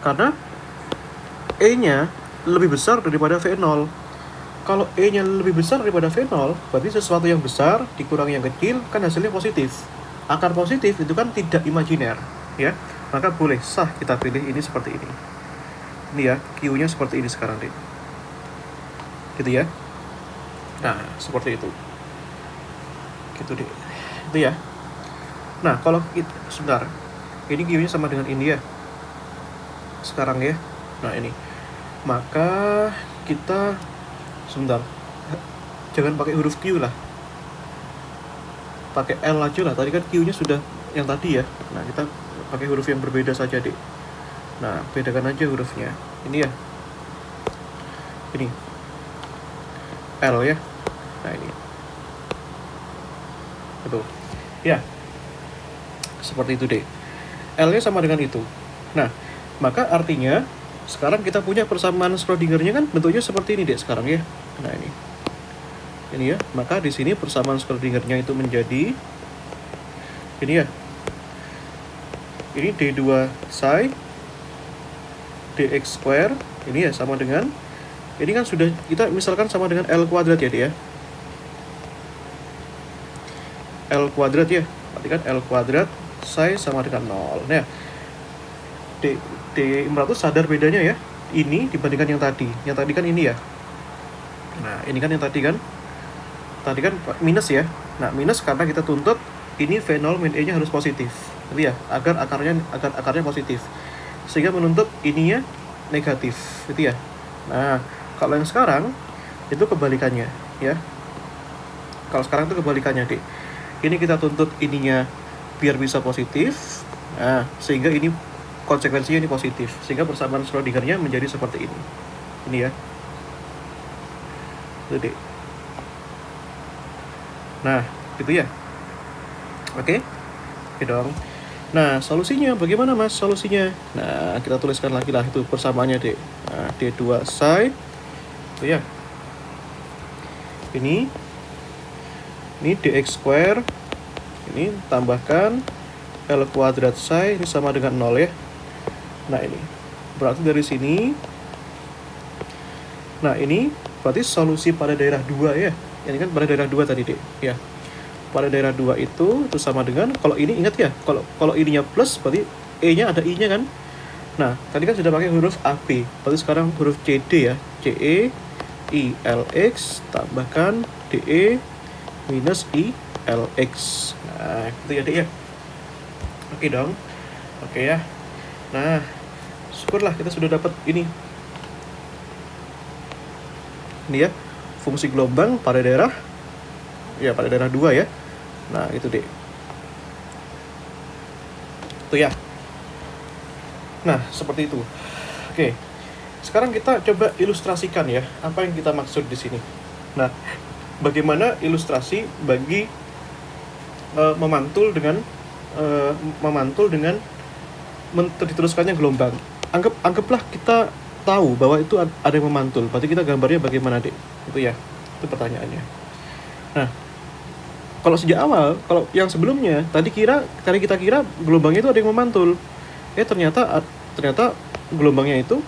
Karena E-nya lebih besar daripada V0. Kalau E-nya lebih besar daripada V0, berarti sesuatu yang besar dikurangi yang kecil, kan hasilnya positif. Akar positif itu kan tidak imajiner, ya. Maka boleh sah kita pilih ini seperti ini. Ini ya, Q-nya seperti ini sekarang, Dek. Gitu ya. Nah, seperti itu. Gitu, Dek. Itu ya. Nah, kalau kita, sebentar. Ini Q-nya sama dengan ini ya. Sekarang ya. Nah, ini. Maka kita sebentar. Jangan pakai huruf Q lah. Pakai L aja lah. Tadi kan Q-nya sudah yang tadi ya. Nah, kita pakai huruf yang berbeda saja, Dek. Nah, bedakan aja hurufnya. Ini ya. Ini. L ya. Nah, ini. Betul. Ya. Seperti itu, Dek. L-nya sama dengan itu. Nah, maka artinya sekarang kita punya persamaan Schrödinger-nya kan bentuknya seperti ini, Dek, sekarang ya. Nah, ini. Ini ya. Maka di sini persamaan Schrödinger-nya itu menjadi ini ya. Ini D2 psi dx square. Ini ya sama dengan, ini kan sudah kita misalkan sama dengan L kuadrat ya, Dek ya. L kuadrat ya. Berarti kan L kuadrat psi sama dengan 0. Nah, D400 sadar bedanya ya. Ini dibandingkan yang tadi. Yang tadi kan ini ya. Nah, ini kan yang tadi kan minus ya. Nah, minus karena kita tuntut ini V0 min E-nya harus positif. Gitu ya, agar akarnya positif. Sehingga menuntut ininya negatif, gitu ya. Nah, kalau yang sekarang itu kebalikannya ya. Kalau sekarang itu kebalikannya, Dek. Ini kita tuntut ininya biar bisa positif. Nah, sehingga ini konsekuensinya ini positif. Sehingga persamaan Schrödinger-nya menjadi seperti ini. Ini ya. Itu, Dek. Nah, gitu ya. Oke dong. Nah, solusinya bagaimana, Mas? Solusinya. Nah, kita tuliskan lagi lah itu persamaannya, Dek. Nah, D2 psi. Itu ya. Ini dx square. Ini tambahkan L kuadrat psi. Ini sama dengan 0 ya. Nah, ini. Berarti dari sini. Nah, ini berarti solusi pada daerah 2 ya. Ini kan pada daerah 2 tadi, Dek. Ya. Pada daerah 2 itu sama dengan, kalau ini ingat ya, kalau ininya plus berarti E-nya ada I-nya kan. Nah, tadi kan sudah pakai huruf AB, berarti sekarang huruf CD ya. CE ILX tambahkan DE minus ILX. Nah, itu ya, Dek ya. Oke dong. Oke ya. Nah, syukurlah kita sudah dapat ini. Ini ya, fungsi gelombang pada daerah, ya pada daerah 2 ya. Nah, itu Dek. Itu ya. Nah, seperti itu. Oke. Sekarang kita coba ilustrasikan ya, apa yang kita maksud di sini. Nah, bagaimana ilustrasi bagi memantul dengan diteruskannya gelombang. Anggaplah kita tahu bahwa itu ada yang memantul. Berarti kita gambarnya bagaimana, Dek? Itu ya. Itu pertanyaannya. Nah, kalau sejak awal, kalau yang sebelumnya tadi kita kira gelombangnya itu ada yang memantul. Ternyata gelombangnya itu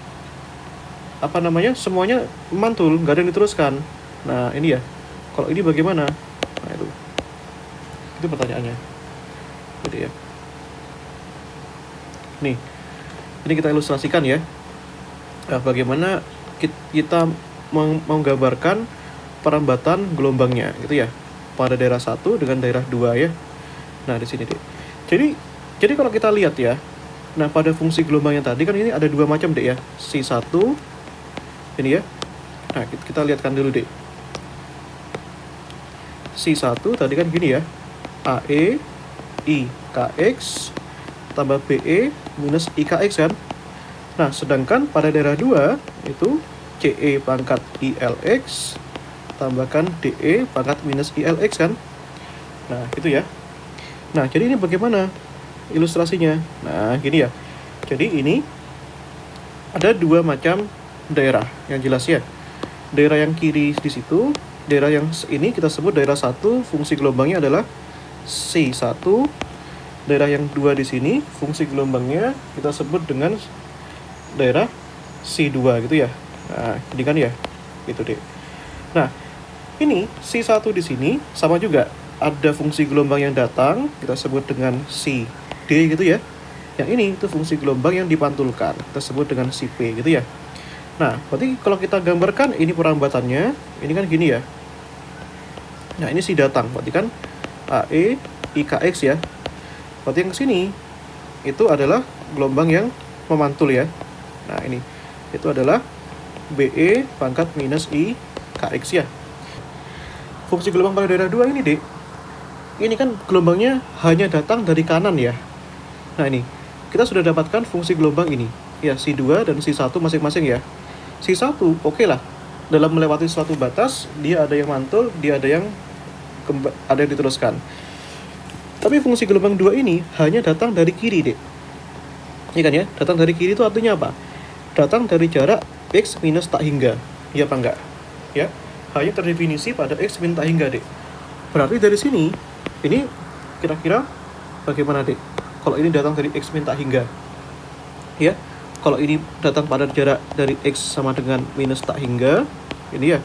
semuanya memantul, nggak ada yang diteruskan. Nah, ini ya. Kalau ini bagaimana? Nah, itu pertanyaannya. Gitu ya. Nih, ini kita ilustrasikan ya. Nah, bagaimana kita menggambarkan perambatan gelombangnya, gitu ya. Pada daerah 1 dengan daerah 2 ya. Nah, di sini deh. Jadi kalau kita lihat ya. Nah, pada fungsi gelombang yang tadi kan ini ada 2 macam deh ya. C1 ini ya. Nah, kita lihatkan dulu deh. C1 tadi kan gini ya. AE IKX tambah BE minus IKX kan. Nah, sedangkan pada daerah 2 itu CE pangkat ILX tambahkan DE pangkat minus ILX kan. Nah, gitu ya. Nah, jadi ini bagaimana ilustrasinya? Nah, gini ya. Jadi ini ada 2 macam daerah yang jelas ya. Daerah yang kiri di situ, daerah yang ini kita sebut daerah 1, fungsi gelombangnya adalah C1. Daerah yang 2 di sini, fungsi gelombangnya kita sebut dengan daerah C2 gitu ya. Nah, ini kan ya. Gitu deh. Nah, ini C1 di sini sama juga ada fungsi gelombang yang datang, kita sebut dengan CD gitu ya. Yang ini itu fungsi gelombang yang dipantulkan, kita sebut dengan CP gitu ya. Nah, berarti kalau kita gambarkan ini perambatannya, ini kan gini ya. Nah, ini si datang, berarti kan AE IKX ya. Berarti yang sini itu adalah gelombang yang memantul ya. Nah, ini itu adalah BE pangkat minus IKX ya. Fungsi gelombang pada daerah 2 ini, Dek. Ini kan gelombangnya hanya datang dari kanan ya. Nah, ini kita sudah dapatkan fungsi gelombang ini. Ya, C2 dan C1 masing-masing ya. C1 oke lah. Dalam melewati suatu batas, dia ada yang mantul, dia ada yang diteruskan. Tapi fungsi gelombang 2 ini hanya datang dari kiri, Dek. Iya kan ya? Datang dari kiri itu artinya apa? Datang dari jarak X minus tak hingga. Iya apa enggak? Ya, hanya terdefinisi pada X min tak hingga, Dek. Berarti dari sini, ini kira-kira bagaimana, Dek? Kalau ini datang dari X min tak hingga. Ya, kalau ini datang pada jarak dari X sama dengan minus tak hingga. Ini ya,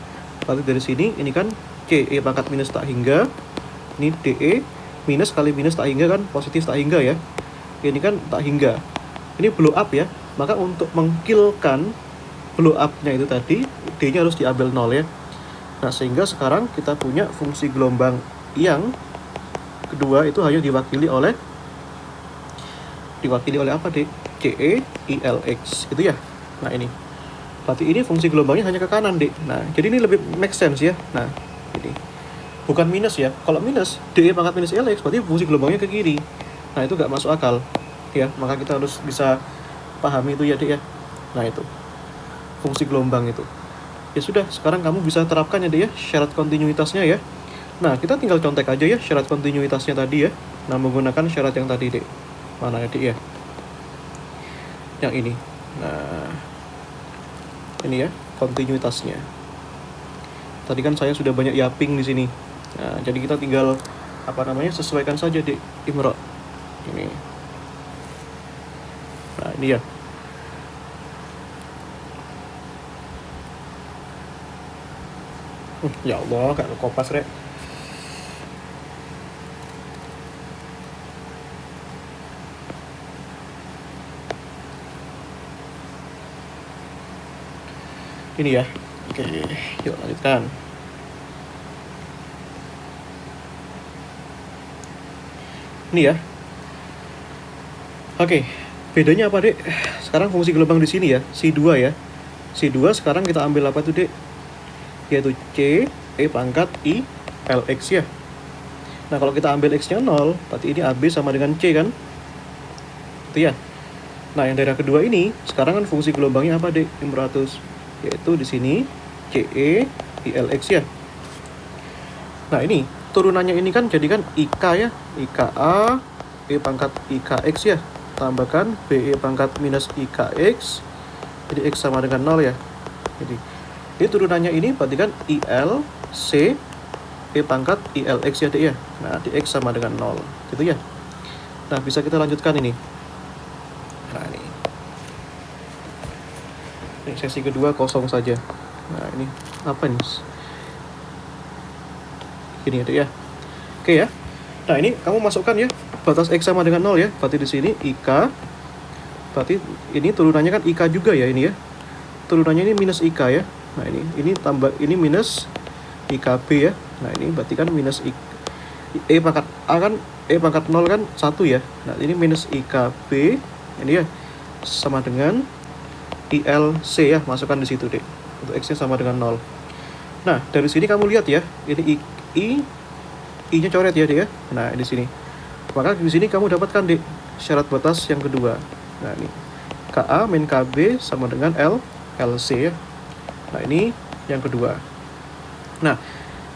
berarti dari sini, ini kan CE pangkat minus tak hingga. Ini DE, minus kali minus tak hingga kan positif tak hingga ya. Ini kan tak hingga. Ini blow up ya. Maka untuk mengkilkan blow up-nya itu tadi, D-nya harus diambil 0 ya. Nah, sehingga sekarang kita punya fungsi gelombang yang kedua itu hanya diwakili oleh apa, Dek? CE ILX gitu ya. Nah, ini. Berarti ini fungsi gelombangnya hanya ke kanan, Dek. Nah, jadi ini lebih make sense ya. Nah, ini. Bukan minus ya. Kalau minus, DE pangkat minus ILX berarti fungsi gelombangnya ke kiri. Nah, itu nggak masuk akal. Ya, maka kita harus bisa pahami itu ya, Dek ya. Nah, itu. Fungsi gelombang itu. Ya sudah, sekarang kamu bisa terapkan ya, Dek ya, syarat kontinuitasnya ya. Nah, kita tinggal contek aja ya syarat kontinuitasnya tadi ya. Nah, menggunakan syarat yang tadi, Dek. Mana ya, Dek ya? Yang ini. Nah, ini ya kontinuitasnya. Tadi kan saya sudah banyak yaping di sini. Nah, jadi kita tinggal sesuaikan saja di Imro. Ini. Nah, ini ya. Ya Allah, gak kopas rek. Ini ya. Oke, yuk lanjutkan. Ini ya. Oke, bedanya apa, Dek? Sekarang fungsi gelombang di sini ya, C2 ya. C2 sekarang kita ambil apa tuh, Dek? Yaitu C E pangkat I LX ya. Nah, kalau kita ambil X-nya 0, berarti ini AB sama dengan C kan? Itu ya. Nah, yang daerah kedua ini, sekarang kan fungsi gelombangnya apa, Dek? 500. Yaitu di sini CE ILX ya. Nah, ini turunannya ini kan jadikan IK ya. IKA E pangkat IKX ya. Tambahkan BE pangkat minus IKX. Jadi X sama dengan 0 ya. Jadi ini turunannya ini berarti kan IL C E pangkat ILX ya, Dek ya. Nah, di X sama dengan 0 gitu ya. Nah, bisa kita lanjutkan ini. Nah, ini sesi kedua kosong saja. Nah, ini apa nih? Ini ya, Dek ya. Oke ya. Nah, ini kamu masukkan ya. Batas X sama dengan 0 ya. Berarti di sini IK. Berarti ini turunannya kan IK juga ya ini ya. Turunannya ini minus IK ya. Nah, ini tambah ini minus IKB ya. Nah, ini berarti kan minus E pangkat A kan E pangkat 0 kan 1 ya. Nah, ini minus IKB ini ya sama dengan ILC ya, masukkan di situ, Dek. Untuk X-nya sama dengan 0. Nah, dari sini kamu lihat ya, ini I-nya coret ya, Dek ya. Nah, di sini. Maka di sini kamu dapatkan, Dek, syarat batas yang kedua. Nah, ini KA min KB sama dengan LC ya. Nah, ini yang kedua. Nah,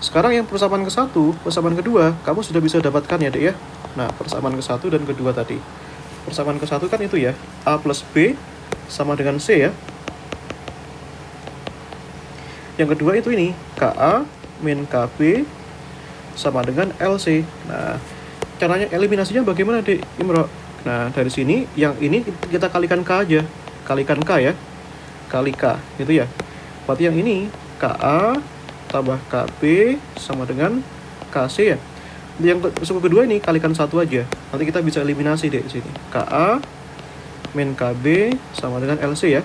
sekarang yang persamaan ke-1, persamaan kedua, kamu sudah bisa dapatkan ya, Dek ya. Nah, persamaan ke-1 dan kedua tadi. Persamaan ke-1 kan itu ya, A plus B sama dengan C ya. Yang kedua itu ini, KA min KB sama dengan LC. Nah, caranya eliminasinya bagaimana, Dek Imro? Nah, dari sini, yang ini kita kalikan K aja. Kalikan K ya. Kali K, gitu ya. Berarti yang ini, KA tambah KB sama dengan KC ya. Yang suku kedua ini kalikan 1 aja. Nanti kita bisa eliminasi deh di sini. KA min KB sama dengan LC ya.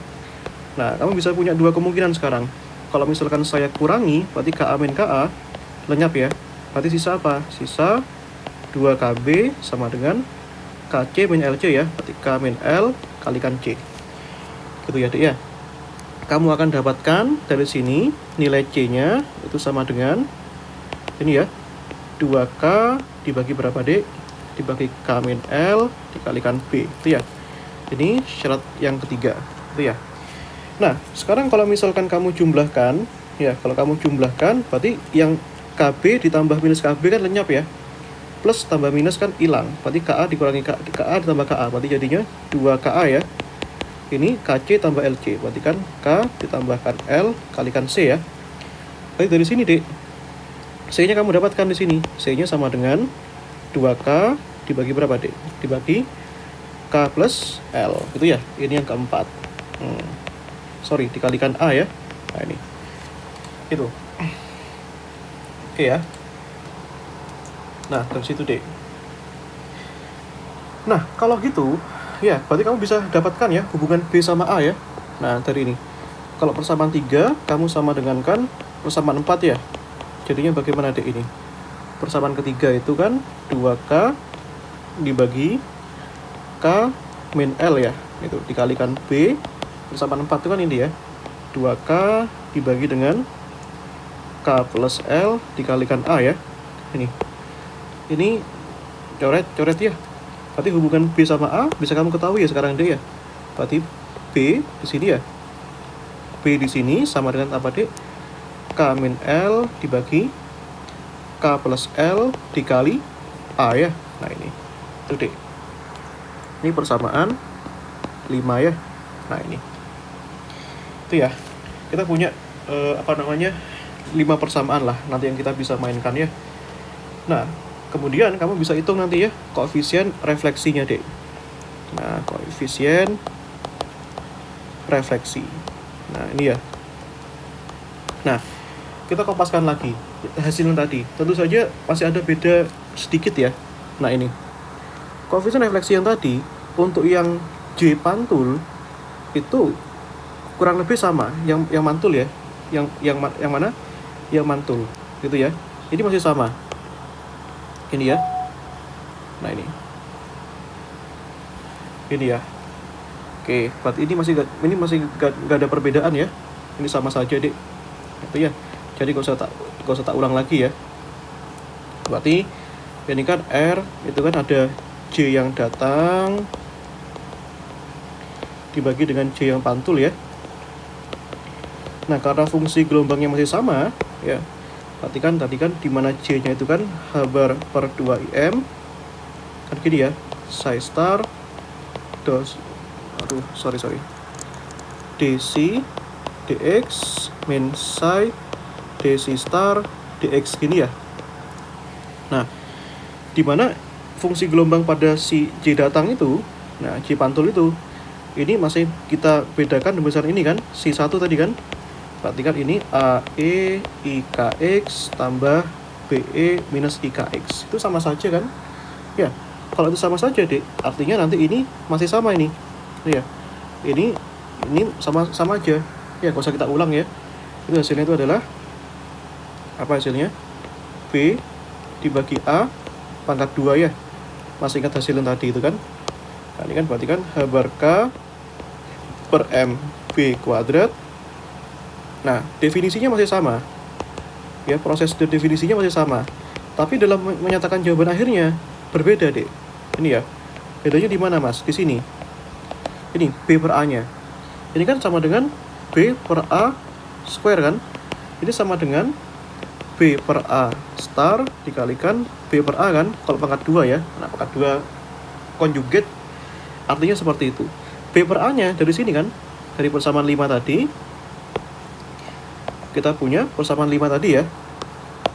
Nah, kamu bisa punya dua kemungkinan sekarang. Kalau misalkan saya kurangi, berarti KA min KA lenyap ya. Berarti sisa apa? Sisa 2KB sama dengan KC min LC ya. Berarti K min L kalikan C. Gitu ya, Dek ya. Kamu akan dapatkan dari sini nilai C-nya itu sama dengan ini ya. 2K dibagi berapa, Dek? Dibagi K min L dikalikan B. Itu ya. Ini syarat yang ketiga. Itu ya. Nah, sekarang kalau misalkan kamu jumlahkan, ya, kalau kamu jumlahkan, berarti yang KB ditambah minus KB kan lenyap ya. Plus tambah minus kan hilang. Berarti KA dikurangi KA ditambah KA. Berarti jadinya 2KA ya. Ini KC tambah LC. Berarti kan K ditambahkan L kalikan C ya. Berarti dari sini, Dek. C-nya kamu dapatkan di sini. C-nya sama dengan 2K dibagi berapa, Dek? Dibagi K plus L. Itu ya. Ini yang keempat. Sorry, dikalikan A ya. Nah, ini. Itu. Oke ya. Nah, dari situ, Dek. Nah, kalau gitu, ya, berarti kamu bisa dapatkan ya hubungan B sama A ya. Nah, dari ini. Kalau persamaan 3, kamu sama dengan kan persamaan 4 ya. Jadinya bagaimana, Dek, ini? Persamaan ketiga itu kan 2K dibagi K min L ya. Itu dikalikan B. Persamaan 4 itu kan ini ya. 2K dibagi dengan K plus L dikalikan A ya. Ini coret ya. Berarti hubungan B sama A bisa kamu ketahui ya sekarang, Dek ya. Berarti B di sini ya. B di sini sama dengan apa, Dek? K min L dibagi K plus L dikali A ya. Nah, ini. Itu, Dek. Ini persamaan 5 ya. Nah, ini. Itu ya. Kita punya 5 persamaan lah nanti yang kita bisa mainkan ya. Nah, kemudian kamu bisa hitung nanti ya koefisien refleksinya, Dek. Nah, koefisien refleksi. Nah, ini ya. Nah, kita kopaskan lagi hasilnya tadi. Tentu saja masih ada beda sedikit ya. Nah, ini. Koefisien refleksi yang tadi untuk yang J pantul itu kurang lebih sama, yang mantul ya, yang mana, yang mantul, gitu ya. Ini masih sama, ini ya. Nah ini ya. Oke, berarti ini masih gak ada perbedaan ya. Ini sama saja deh, itu ya. Jadi gak usah tak ulang lagi ya. Berarti ini kan R itu kan ada J yang datang dibagi dengan J yang pantul ya. Nah, karena fungsi gelombangnya masih sama ya, berarti kan tadi kan dimana J nya itu kan H bar per 2IM kan gini ya, psi star DC dx min psi dc star dx gini ya. Nah, dimana fungsi gelombang pada si J datang itu, nah J pantul itu, ini masih kita bedakan dengan besar ini kan, si 1 tadi kan. Berarti kan ini AE IKX tambah BE minus IKX. Itu sama saja kan? Ya, kalau itu sama saja, Dek, artinya nanti ini masih sama ini. Ya. Ini sama aja. Ya, gak usah kita ulang ya. Itu hasilnya itu adalah apa hasilnya? B dibagi A pangkat 2 ya. Masih ingat hasilnya tadi itu kan? Nah, ini kan berarti kan H bar K per M B kuadrat. Nah, definisinya masih sama. Ya, proses definisinya masih sama. Tapi dalam menyatakan jawaban akhirnya berbeda, Dek. Ini ya. Bedanya di mana, Mas? Di sini. Ini B per A-nya. Ini kan sama dengan B per A square kan? Ini sama dengan B per A star dikalikan B per A kan? Kalau pangkat 2 ya. Nah, pangkat 2 conjugate artinya seperti itu. B per A-nya dari sini kan? Dari persamaan 5 tadi. Kita punya persamaan 5 tadi ya.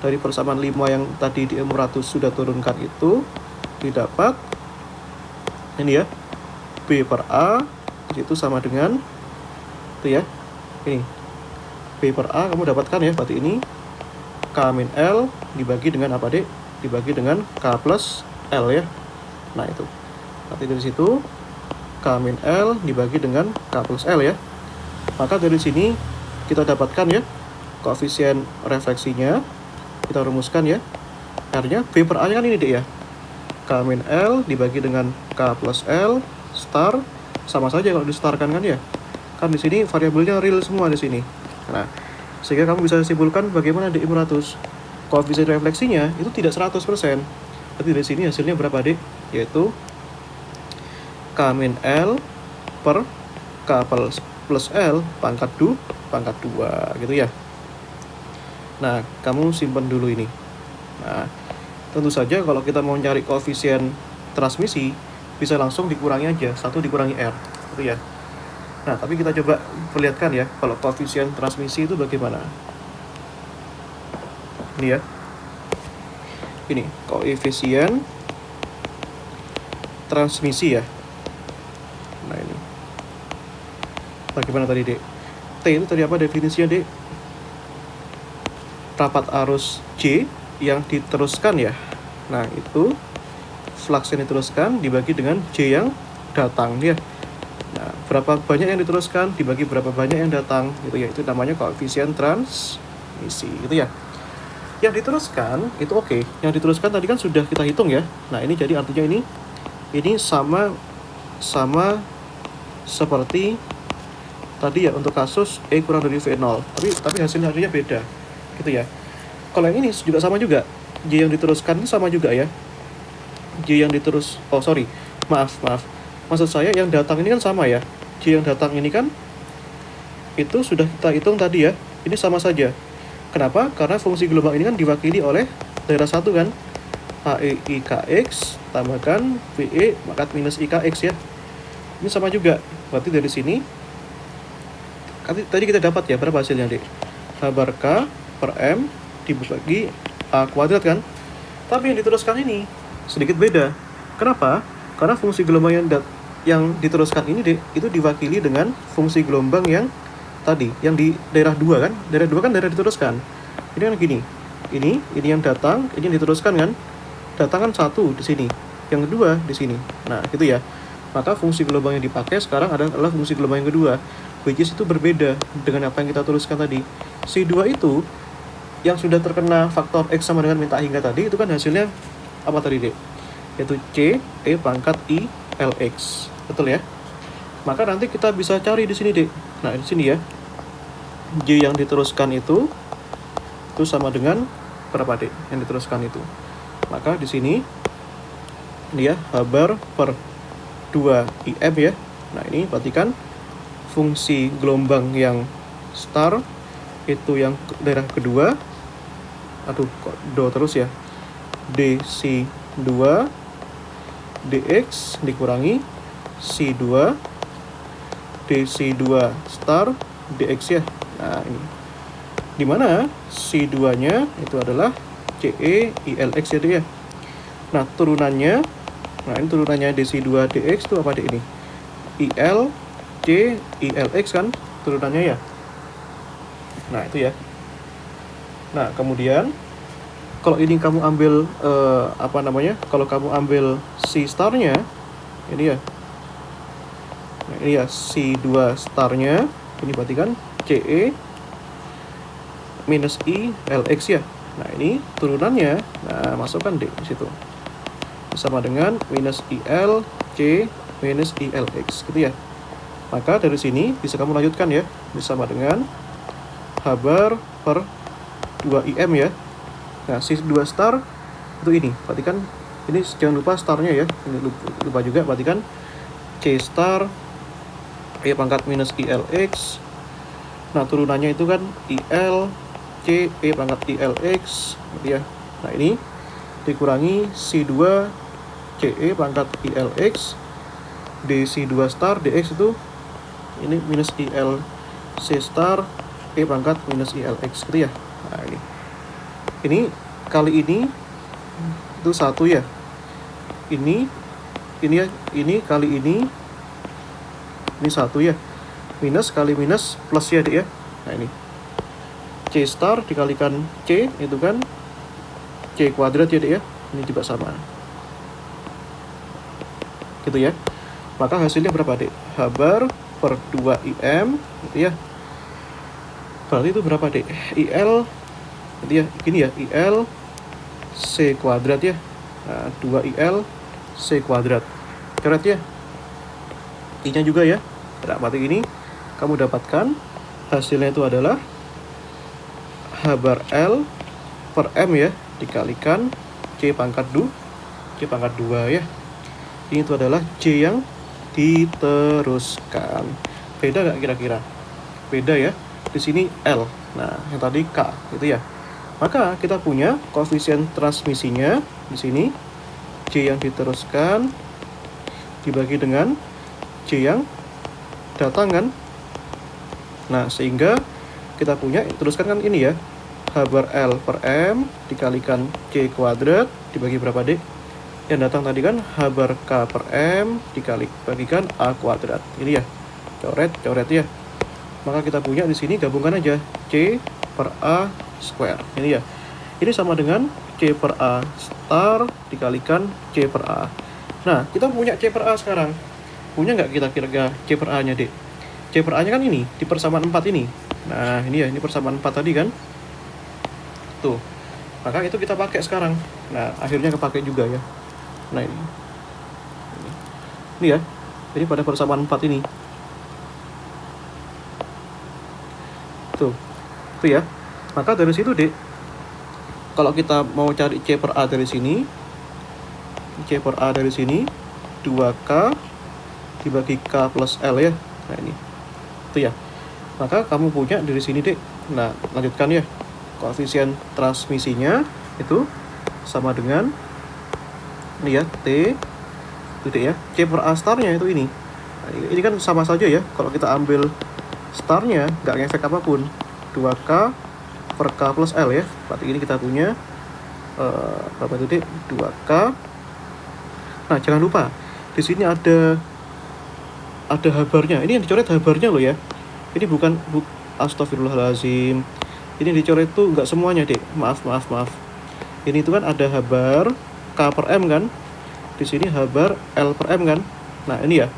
Dari persamaan 5 yang tadi di 400 sudah turunkan itu didapat ini ya. B per A itu sama dengan itu ya. Ini. B per A kamu dapatkan ya, berarti ini K min L dibagi dengan apa, Dek? Dibagi dengan K plus L ya. Nah, itu. Berarti dari situ K min L dibagi dengan K plus L ya. Maka dari sini kita dapatkan ya koefisien refleksinya, kita rumuskan ya. R-nya B per A-nya kan ini, Dek ya. K min L dibagi dengan K plus L star, sama saja kalau distarkan kan ya. Kan di sini variabelnya real semua di sini. Nah, sehingga kamu bisa simpulkan bagaimana di 500 koefisien refleksinya itu tidak 100%. Berarti dari sini hasilnya berapa, Dek? Yaitu K min L per K plus L pangkat 2 gitu ya. Nah, kamu simpan dulu ini. Nah, tentu saja kalau kita mau cari koefisien transmisi, bisa langsung dikurangi aja, 1 dikurangi R, gitu ya. Nah, tapi kita coba perlihatkan ya, kalau koefisien transmisi itu bagaimana. Ini ya. Ini, koefisien transmisi ya. Nah, ini. Bagaimana tadi, Dek? T itu tadi apa definisinya, Dek? Rapat arus J yang diteruskan ya. Nah, itu flux yang diteruskan dibagi dengan J yang datang ya. Nah, berapa banyak yang diteruskan dibagi berapa banyak yang datang gitu ya. Itu namanya koefisien transmisi gitu ya. Yang diteruskan itu oke. Yang diteruskan tadi kan sudah kita hitung ya. Nah, ini jadi artinya ini sama seperti tadi ya untuk kasus E kurang dari V0. Tapi hasilnya beda. Gitu ya. Kalau yang ini juga sama juga. J yang diteruskan itu sama juga ya. Maaf. Maksud saya yang datang ini kan sama ya. J yang datang ini kan itu sudah kita hitung tadi ya. Ini sama saja. Kenapa? Karena fungsi gelombang ini kan diwakili oleh daerah 1 kan. AE IKX tambahkan VE pangkat minus IKX ya. Ini sama juga. Berarti dari sini tadi kita dapat ya berapa hasilnya, Dek? H bar K per M dibagi A kuadrat kan. Tapi yang diteruskan ini sedikit beda. Kenapa? Karena fungsi gelombang yang diteruskan ini, Dek, itu diwakili dengan fungsi gelombang yang tadi, yang di daerah 2 kan. Daerah 2 kan daerah diteruskan. Ini kan gini. Ini yang datang, ini yang diteruskan kan. Datang kan 1 di sini, yang kedua di sini. Nah, gitu ya. Maka fungsi gelombang yang dipakai sekarang adalah fungsi gelombang yang kedua. which is itu berbeda dengan apa yang kita tuliskan tadi. C2 itu yang sudah terkena faktor X sama dengan minta hingga tadi, itu kan hasilnya apa tadi, Dek? Yaitu C, E pangkat I, LX. Betul ya? Maka nanti kita bisa cari di sini, Dek. Nah, di sini ya. J yang diteruskan itu sama dengan berapa, Dek? Yang diteruskan itu. Maka di sini ini ya, H bar per 2 IM ya. Nah, ini perhatikan fungsi gelombang yang star itu yang daerah kedua. Aduh, kok do terus ya. dC2 dx dikurangi C2 dC2 star dx ya. Nah, ini dimana C2-nya itu adalah CE ILX ya. Nah, turunannya, ini turunannya dC2 dx itu apa, Dek, ini? IL C ILX kan turunannya ya. Nah, itu ya. Nah, kemudian kalau ini kamu ambil kalau kamu ambil C starnya ini ya. Nah, ini ya C2 starnya, ini berarti kan CE minus I LX ya. Nah, ini turunannya, nah masukkan D di situ. Sama dengan minus IL C minus ILX gitu ya. Maka dari sini bisa kamu lanjutkan ya, sama dengan H bar per 2IM ya. Nah, C2 star itu ini, berarti kan ini jangan lupa starnya ya. Ini lupa juga, berarti kan C star E pangkat minus ILX. Nah, turunannya itu kan IL C E pangkat ILX gitu ya. Nah, ini dikurangi C2 CE pangkat ILX dC2 star dx itu ini minus IL C star E pangkat minus ILX gitu ya. Nah, ini kali ini itu 1 ya. Ini ya, ini kali ini 1 ya. Minus kali minus plus ya, Dek ya. Nah, ini C star dikalikan C itu kan C kuadrat ya, Dek ya. Ini juga sama. Gitu ya. Maka hasilnya berapa, Dek? H bar per 2IM gitu ya. Berarti itu berapa, Dek? IL gitu ya. Gini ya, IL C kuadrat ya. Nah, 2IL C kuadrat. Coret ya. I-nya juga ya. Nah, berarti ini kamu dapatkan hasilnya itu adalah H bar L per M ya, dikalikan C pangkat 2 ya. Ini itu adalah C yang diteruskan. Beda nggak kira-kira? Beda ya. Di sini L. Nah, yang tadi K gitu ya. Maka kita punya koefisien transmisinya di sini C yang diteruskan dibagi dengan C yang datang kan. Nah, sehingga kita punya teruskan kan ini ya. H bar L per M dikalikan C kuadrat dibagi berapa, Dek? Yang datang tadi kan H bar K per M bagikan A kuadrat. Ini ya. Coret ya. Maka kita punya di sini gabungkan aja C per A square. Ini ya. Ini sama dengan C per A star dikalikan C per A. Nah, kita punya C per A sekarang. Punya nggak kita kira-kira C per A-nya, Dek? C per A-nya kan ini, di persamaan 4 ini. Nah, ini ya, ini persamaan 4 tadi kan. Tuh. Maka itu kita pakai sekarang. Nah, akhirnya kepake juga ya. Nah, ini. Ini ya. Jadi pada persamaan 4 ini. Tuh. Itu ya. Maka dari situ, Dek, kalau kita mau cari C per A dari sini, C per A dari sini 2K dibagi K plus L ya. Nah, ini. Itu ya. Maka kamu punya dari sini, Dek. Nah, lanjutkan ya. Koefisien transmisinya itu sama dengan ini ya, T itu, Dek ya. C per A starnya itu ini. Nah, ini kan sama saja ya. Kalau kita ambil starnya nggak ngefek apapun. 2K per K plus L ya. Berarti ini kita punya berapa itu, Dek? 2K. Nah, jangan lupa di sini ada habarnya. Ini yang dicoret habarnya loh ya. Ini bukan astagfirullahalazim. Ini dicoret tuh nggak semuanya, Dek. Maaf. Ini itu kan ada habar K per M kan. Di sini habar L per M kan. Nah, ini ya.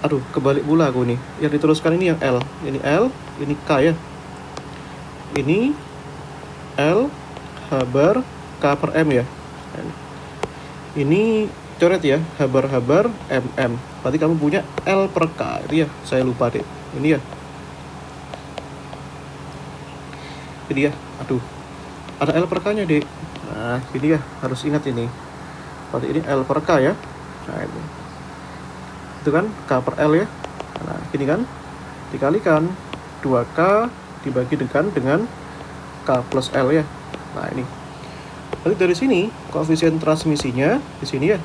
Aduh, kebalik pula aku nih. Yang diteruskan ini yang L. Ini L, ini K ya. Ini L H bar K per M ya. Ini coret ya, H bar MM. Berarti kamu punya L per K itu ya. Saya lupa deh. Ini ya. Ini ya. Aduh. Ada L per K-nya, Dek. Nah, ini ya, harus ingat ini. Berarti ini L per K ya. Nah, ini. Itu kan K per L ya. Nah, ini kan dikalikan 2K dibagi dengan K plus L ya. Nah, ini. Berarti dari sini koefisien transmisinya di sini ya.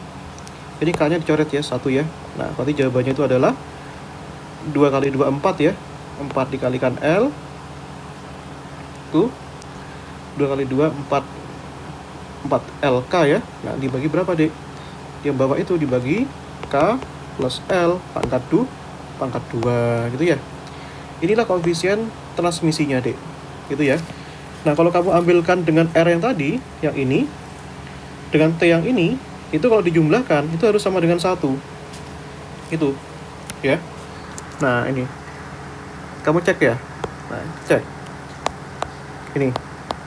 Ini K-nya dicoret ya, 1 ya. Nah, berarti jawabannya itu adalah 2 kali 2 4 ya. 4 dikalikan L. Tuh. 2 kali 2 4 LK ya. Nah, dibagi berapa, Dek? Yang bawah itu dibagi K plus L pangkat 2 gitu ya. Inilah koefisien transmisinya, Dek. Gitu ya. Nah, kalau kamu ambilkan dengan R yang tadi, yang ini, dengan T yang ini, itu kalau dijumlahkan, itu harus sama dengan 1. Itu, ya. Nah, ini. Kamu cek ya. Nah, cek. Ini.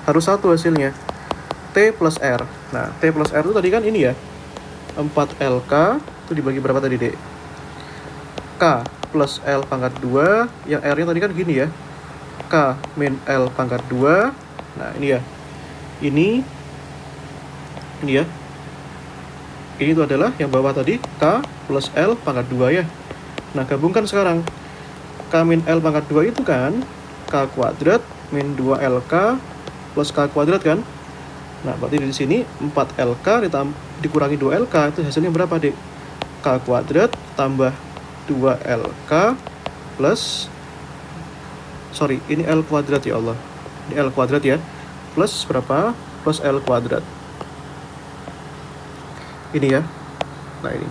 Harus 1 hasilnya. T plus R. Nah, T plus R itu tadi kan ini ya. 4LK, itu dibagi berapa tadi, Dek? K plus L pangkat 2, yang R-nya tadi kan gini ya. K min L pangkat 2. Nah, ini ya. Ini ya. Ini itu adalah yang bawah tadi, K plus L pangkat 2 ya. Nah, gabungkan sekarang. K min L pangkat 2 itu kan K kuadrat min 2LK plus K kuadrat kan. Nah, berarti di sini 4LK dikurangi 2LK, itu hasilnya berapa, Dek? K kuadrat tambah 2LK plus, sorry, ini L kuadrat ya Allah. Ini L kuadrat ya. Plus berapa? Plus L kuadrat. Ini ya. Nah, ini.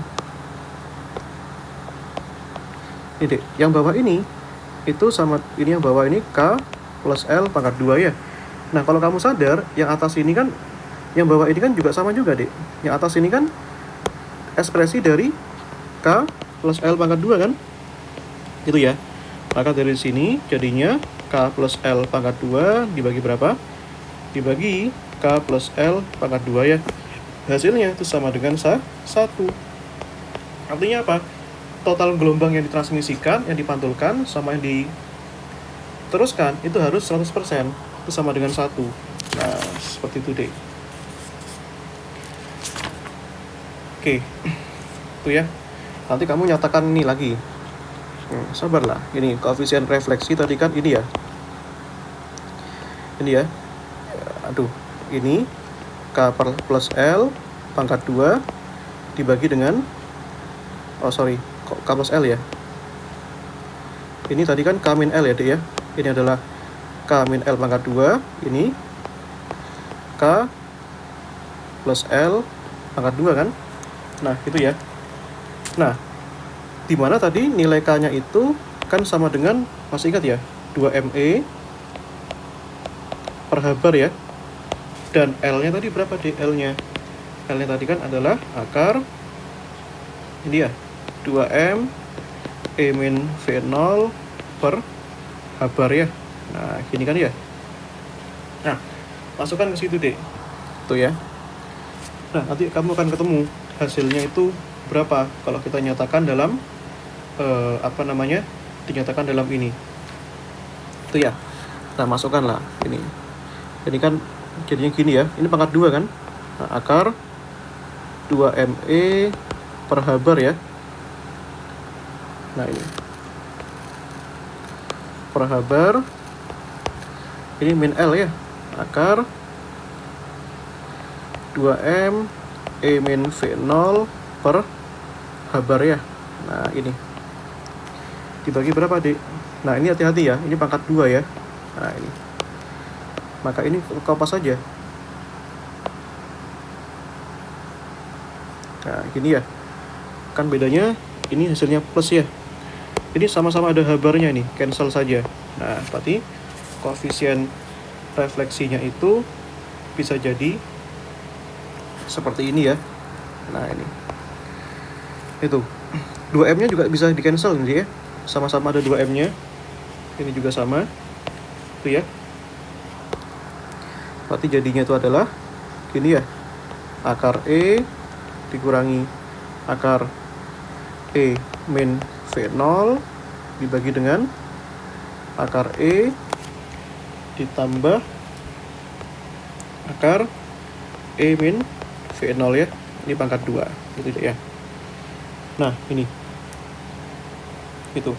Ini, Dek. Yang bawah ini, itu sama ini yang bawah ini K plus L pangkat 2 ya. Nah, kalau kamu sadar, yang atas ini kan, yang bawah ini kan juga sama juga, Dek. Yang atas ini kan ekspresi dari K plus L pangkat 2 kan? Gitu ya. Maka dari sini jadinya K plus L pangkat 2 dibagi berapa? Dibagi K plus L pangkat 2 ya. Hasilnya itu sama dengan 1. Artinya apa? Total gelombang yang ditransmisikan, yang dipantulkan, sama yang diteruskan, itu harus 100%. Itu sama dengan 1. Nah, seperti itu, Dek. Oke. Itu ya. Nanti kamu nyatakan ini lagi. Sabarlah. Ini koefisien refleksi tadi kan ini ya. Ini ya. Aduh, ini K plus L pangkat 2 dibagi dengan, oh sorry, kok K plus L ya. Ini tadi kan K min L ya, Dek ya. Ini adalah K min L pangkat 2, ini K plus L pangkat 2 kan. Nah, itu ya. Nah, di mana tadi nilai K-nya itu kan sama dengan, masih ingat ya, 2ME per H bar ya. Dan L-nya tadi berapa, Dek? L-nya tadi kan adalah akar, ini ya, 2M E min V0 per H bar ya. Nah, gini kan ya. Nah, masukkan ke situ, Dek. Tuh ya. Nah, nanti kamu akan ketemu hasilnya itu berapa kalau kita nyatakan dalam dinyatakan dalam ini. Itu ya. Nah, masukkanlah ini. Ini kan jadinya gini ya. Ini pangkat 2 kan? Nah, akar 2ME per H bar ya. Nah, ini. Per H bar. Ini min L ya. Akar 2M E min V0 per H bar ya. Nah, ini. Dibagi berapa, Dek? Nah, ini hati-hati ya. Ini pangkat 2 ya. Nah, ini. Maka ini kopas saja. Nah, gini ya. Kan bedanya ini hasilnya plus ya. Ini sama-sama ada H barnya nih. Cancel saja. Nah, berarti koefisien refleksinya itu bisa jadi seperti ini ya. Nah, ini. Itu. 2M-nya juga bisa di cancel nanti ya. Sama-sama ada 2M-nya. Ini juga sama. Itu ya. Berarti jadinya itu adalah gini ya. Akar E dikurangi akar E min V0 dibagi dengan akar E ditambah akar E min V0 ya. Ini pangkat 2 gitu ya. Nah ini itu.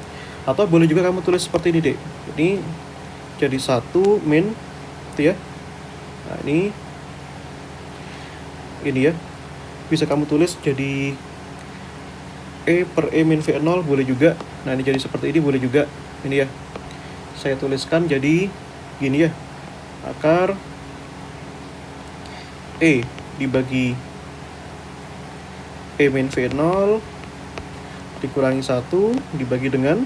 Atau boleh juga kamu tulis seperti ini dek. Ini jadi 1 min itu ya. Nah ini ya. Bisa kamu tulis jadi E per E min V0 boleh juga. Nah ini jadi seperti ini boleh juga. Ini ya. Saya tuliskan jadi gini ya. Akar E dibagi E min V0 dikurangi 1 dibagi dengan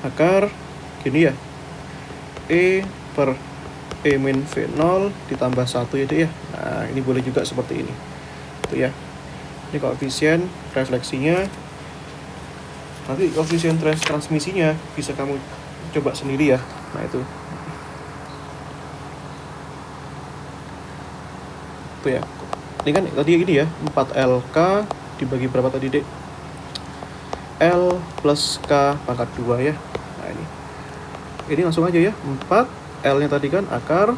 akar gini ya. E per E min V0 ditambah 1 ya dek ya. Nah ini boleh juga seperti ini. Itu ya. Ini koefisien refleksinya. Nanti koefisien transmisinya bisa kamu coba sendiri ya. Nah itu ya. Ini kan tadi gini ya, 4LK dibagi berapa tadi dek? L plus K pangkat 2 ya. Nah ini langsung aja ya. 4 L nya tadi kan akar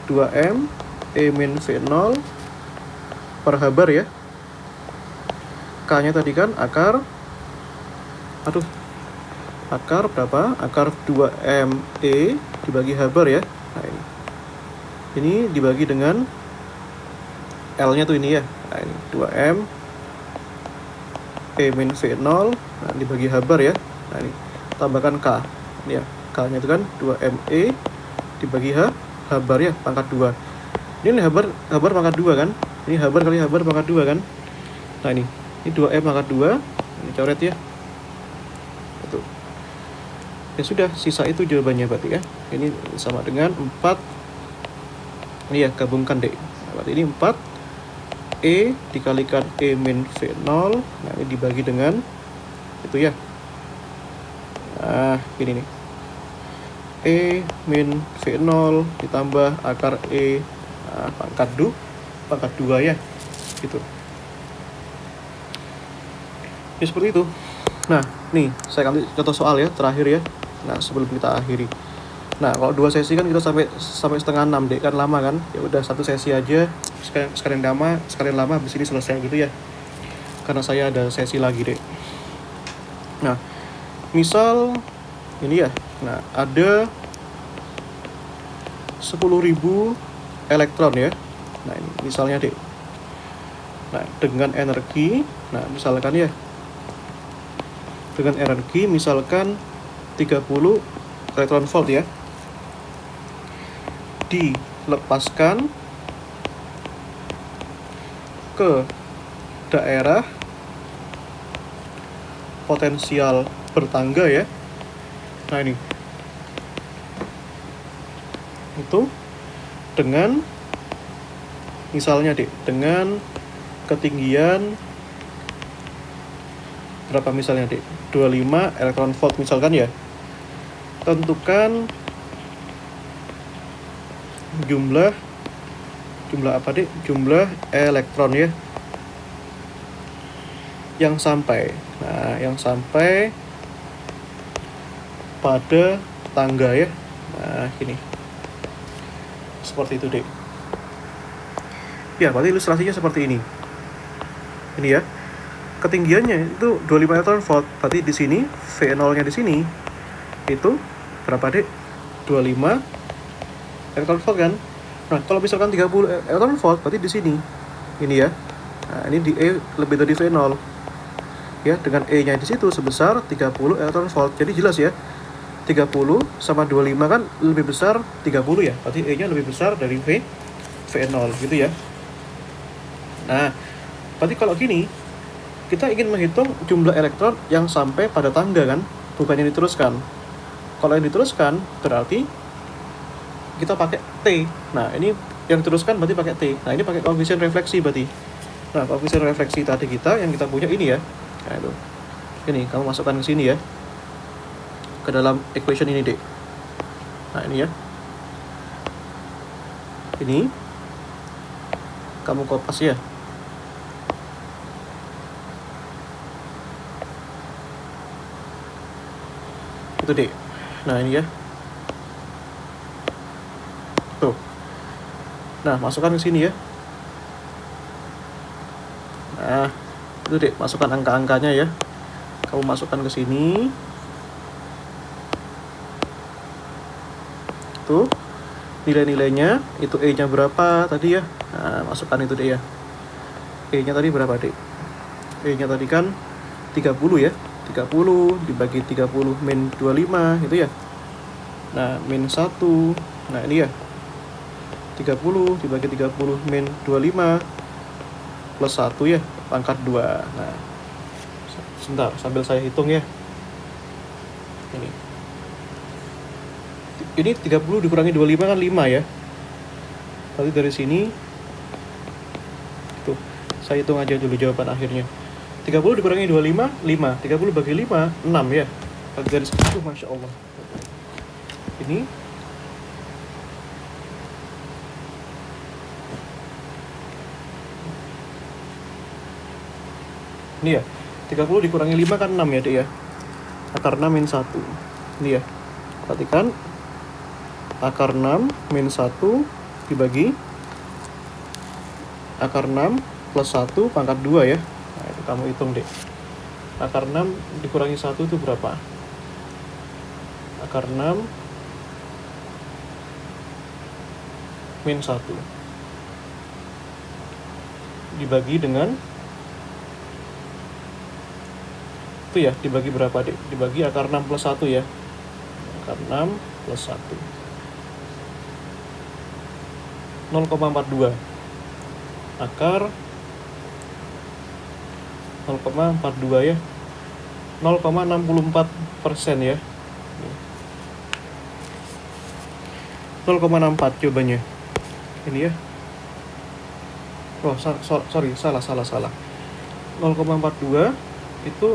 2M E min V0 per habar ya. K nya tadi kan akar berapa? Akar 2M E dibagi habar ya. Nah ini dibagi dengan L nya tuh ini ya. Nah ini 2M E min V0. Nah dibagi habar ya. Nah ini tambahkan K. Ini ya. K nya itu kan 2ME dibagi habar ya pangkat 2. Ini habar pangkat 2 kan. Ini habar kali habar pangkat 2 kan. Nah ini 2M pangkat 2. Ini coret ya. Itu. Ya sudah, sisa itu jawabannya berarti ya. Ini sama dengan 4. Ini ya, gabungkan deh. Nah, berarti ini 4 E dikalikan E min V0. Nah ini dibagi dengan itu ya. Nah ini nih. E min V0 ditambah akar E pangkat 2 ya. Gitu. Ya seperti itu. Nah, nih saya kasih contoh soal ya, terakhir ya. Nah, sebelum kita akhiri. Nah, kalau 2 sesi kan kita sampai setengah 6 dek, kan lama kan? Ya udah 1 sesi aja, sekalian lama habis ini selesai gitu ya. Karena saya ada sesi lagi dek. Nah, misal ini ya. Nah, ada 10.000 elektron ya. Nah, ini misalnya dek. Nah, dengan energi, nah misalkan ya. Dengan energi misalkan 30 elektron volt ya. Dilepaskan ke daerah potensial bertangga ya. Nah ini itu dengan misalnya dengan ketinggian berapa misalnya 25 elektron volt misalkan ya. Tentukan jumlah apa jumlah elektron ya yang sampai. Nah, yang sampai pada tangga ya. Nah, ini. Seperti itu, Dek. Ya, berarti ilustrasinya seperti ini. Ini ya. Ketinggiannya itu 25 elektron volt. Berarti di sini V0-nya di sini itu berapa, Dek? 25 elektron volt kan? Nah, kalau misalkan 30 elektron volt berarti di sini. Ini ya. Nah, ini di E lebih dari V0. Ya, dengan E-nya di situ sebesar 30 elektron volt. Jadi jelas ya. 30 sama 25 kan lebih besar 30 ya. Berarti E-nya lebih besar dari V0 gitu ya. Nah, berarti kalau gini kita ingin menghitung jumlah elektron yang sampai pada tangga kan, bukan yang diteruskan. Kalau yang diteruskan berarti kita pakai T. Nah, ini yang diteruskan berarti pakai T. Nah, ini pakai koefisien refleksi berarti. Nah, koefisien refleksi tadi kita yang kita punya ini ya. Nah, itu. Ini kamu masukkan ke sini ya. Ke dalam equation ini, Dek. Nah, ini ya. Ini kamu kopas ya. Itu, Dek. Nah, ini ya. Tuh. Nah, masukkan ke sini ya. Nah, itu, Dek, masukkan angka-angkanya ya. Kamu masukkan ke sini. Tuh. Nilai-nilainya, itu E-nya berapa tadi ya? Nah, masukkan itu, Dek ya. E-nya tadi berapa, Dek? E-nya tadi kan 30 ya. 30 dibagi 30 min 25 itu ya. Nah, min 1. Nah, ini ya. 30 dibagi 30 min 25 plus 1 ya, pangkat 2. Nah, sebentar sambil saya hitung ya. Ini 30 dikurangi 25 kan 5 ya. Berarti dari sini tuh, saya hitung aja dulu jawaban akhirnya. 30 dikurangi 25, 5. 30 bagi 5, 6 ya. Berarti dari situ, Masya Allah. Ini ya, 30 dikurangi 5 kan 6 ya, Dek ya. Akar 6 min 1. Ini ya. Perhatikan. Akar 6 min 1 dibagi akar 6 plus 1 pangkat 2 ya. Nah, itu kamu hitung, Dek. Akar 6 dikurangi 1 itu berapa? Akar 6 min 1 dibagi dengan itu ya, dibagi berapa, Dek? Dibagi akar 6 plus 1 ya. Akar 6 plus 1 0,42. Akar 0,42 ya. 0,64% ya. 0,64 jawabannya. Ini ya. Oh, sorry, salah. 0,42 itu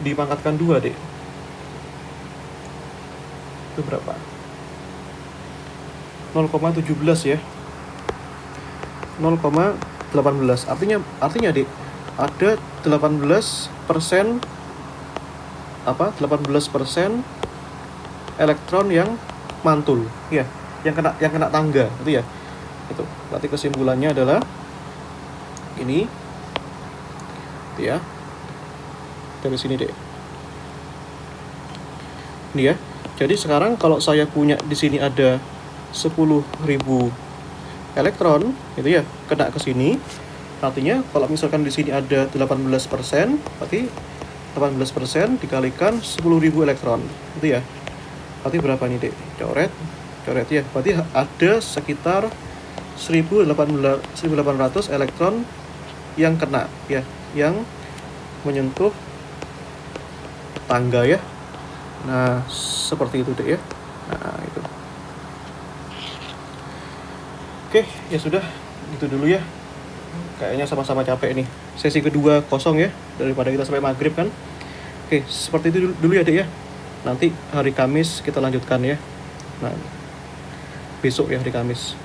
dipangkatkan 2, Dek. Itu berapa? 0,17 ya. 0,18. Artinya, Dek, ada 18% 18% elektron yang mantul ya, yang kena tangga itu ya. Itu berarti kesimpulannya adalah ini itu ya, dari sini, Dek. Ini ya. Jadi sekarang kalau saya punya di sini ada 10.000 elektron itu ya, kena ke sini. Artinya kalau misalkan di sini ada 18%, berarti 18% dikalikan 10.000 elektron itu ya. Berarti berapa nih, Dek? Coret ya. Berarti ada sekitar 1800 elektron yang kena ya, yang menyentuh tangga ya. Nah, seperti itu, Dek ya. Nah, itu. Oke, ya sudah, itu dulu ya. Kayaknya sama-sama capek nih. Sesi kedua kosong ya, daripada kita sampai maghrib kan. Oke, seperti itu dulu ya, Dek ya. Nanti hari Kamis kita lanjutkan ya. Nah, besok ya hari Kamis.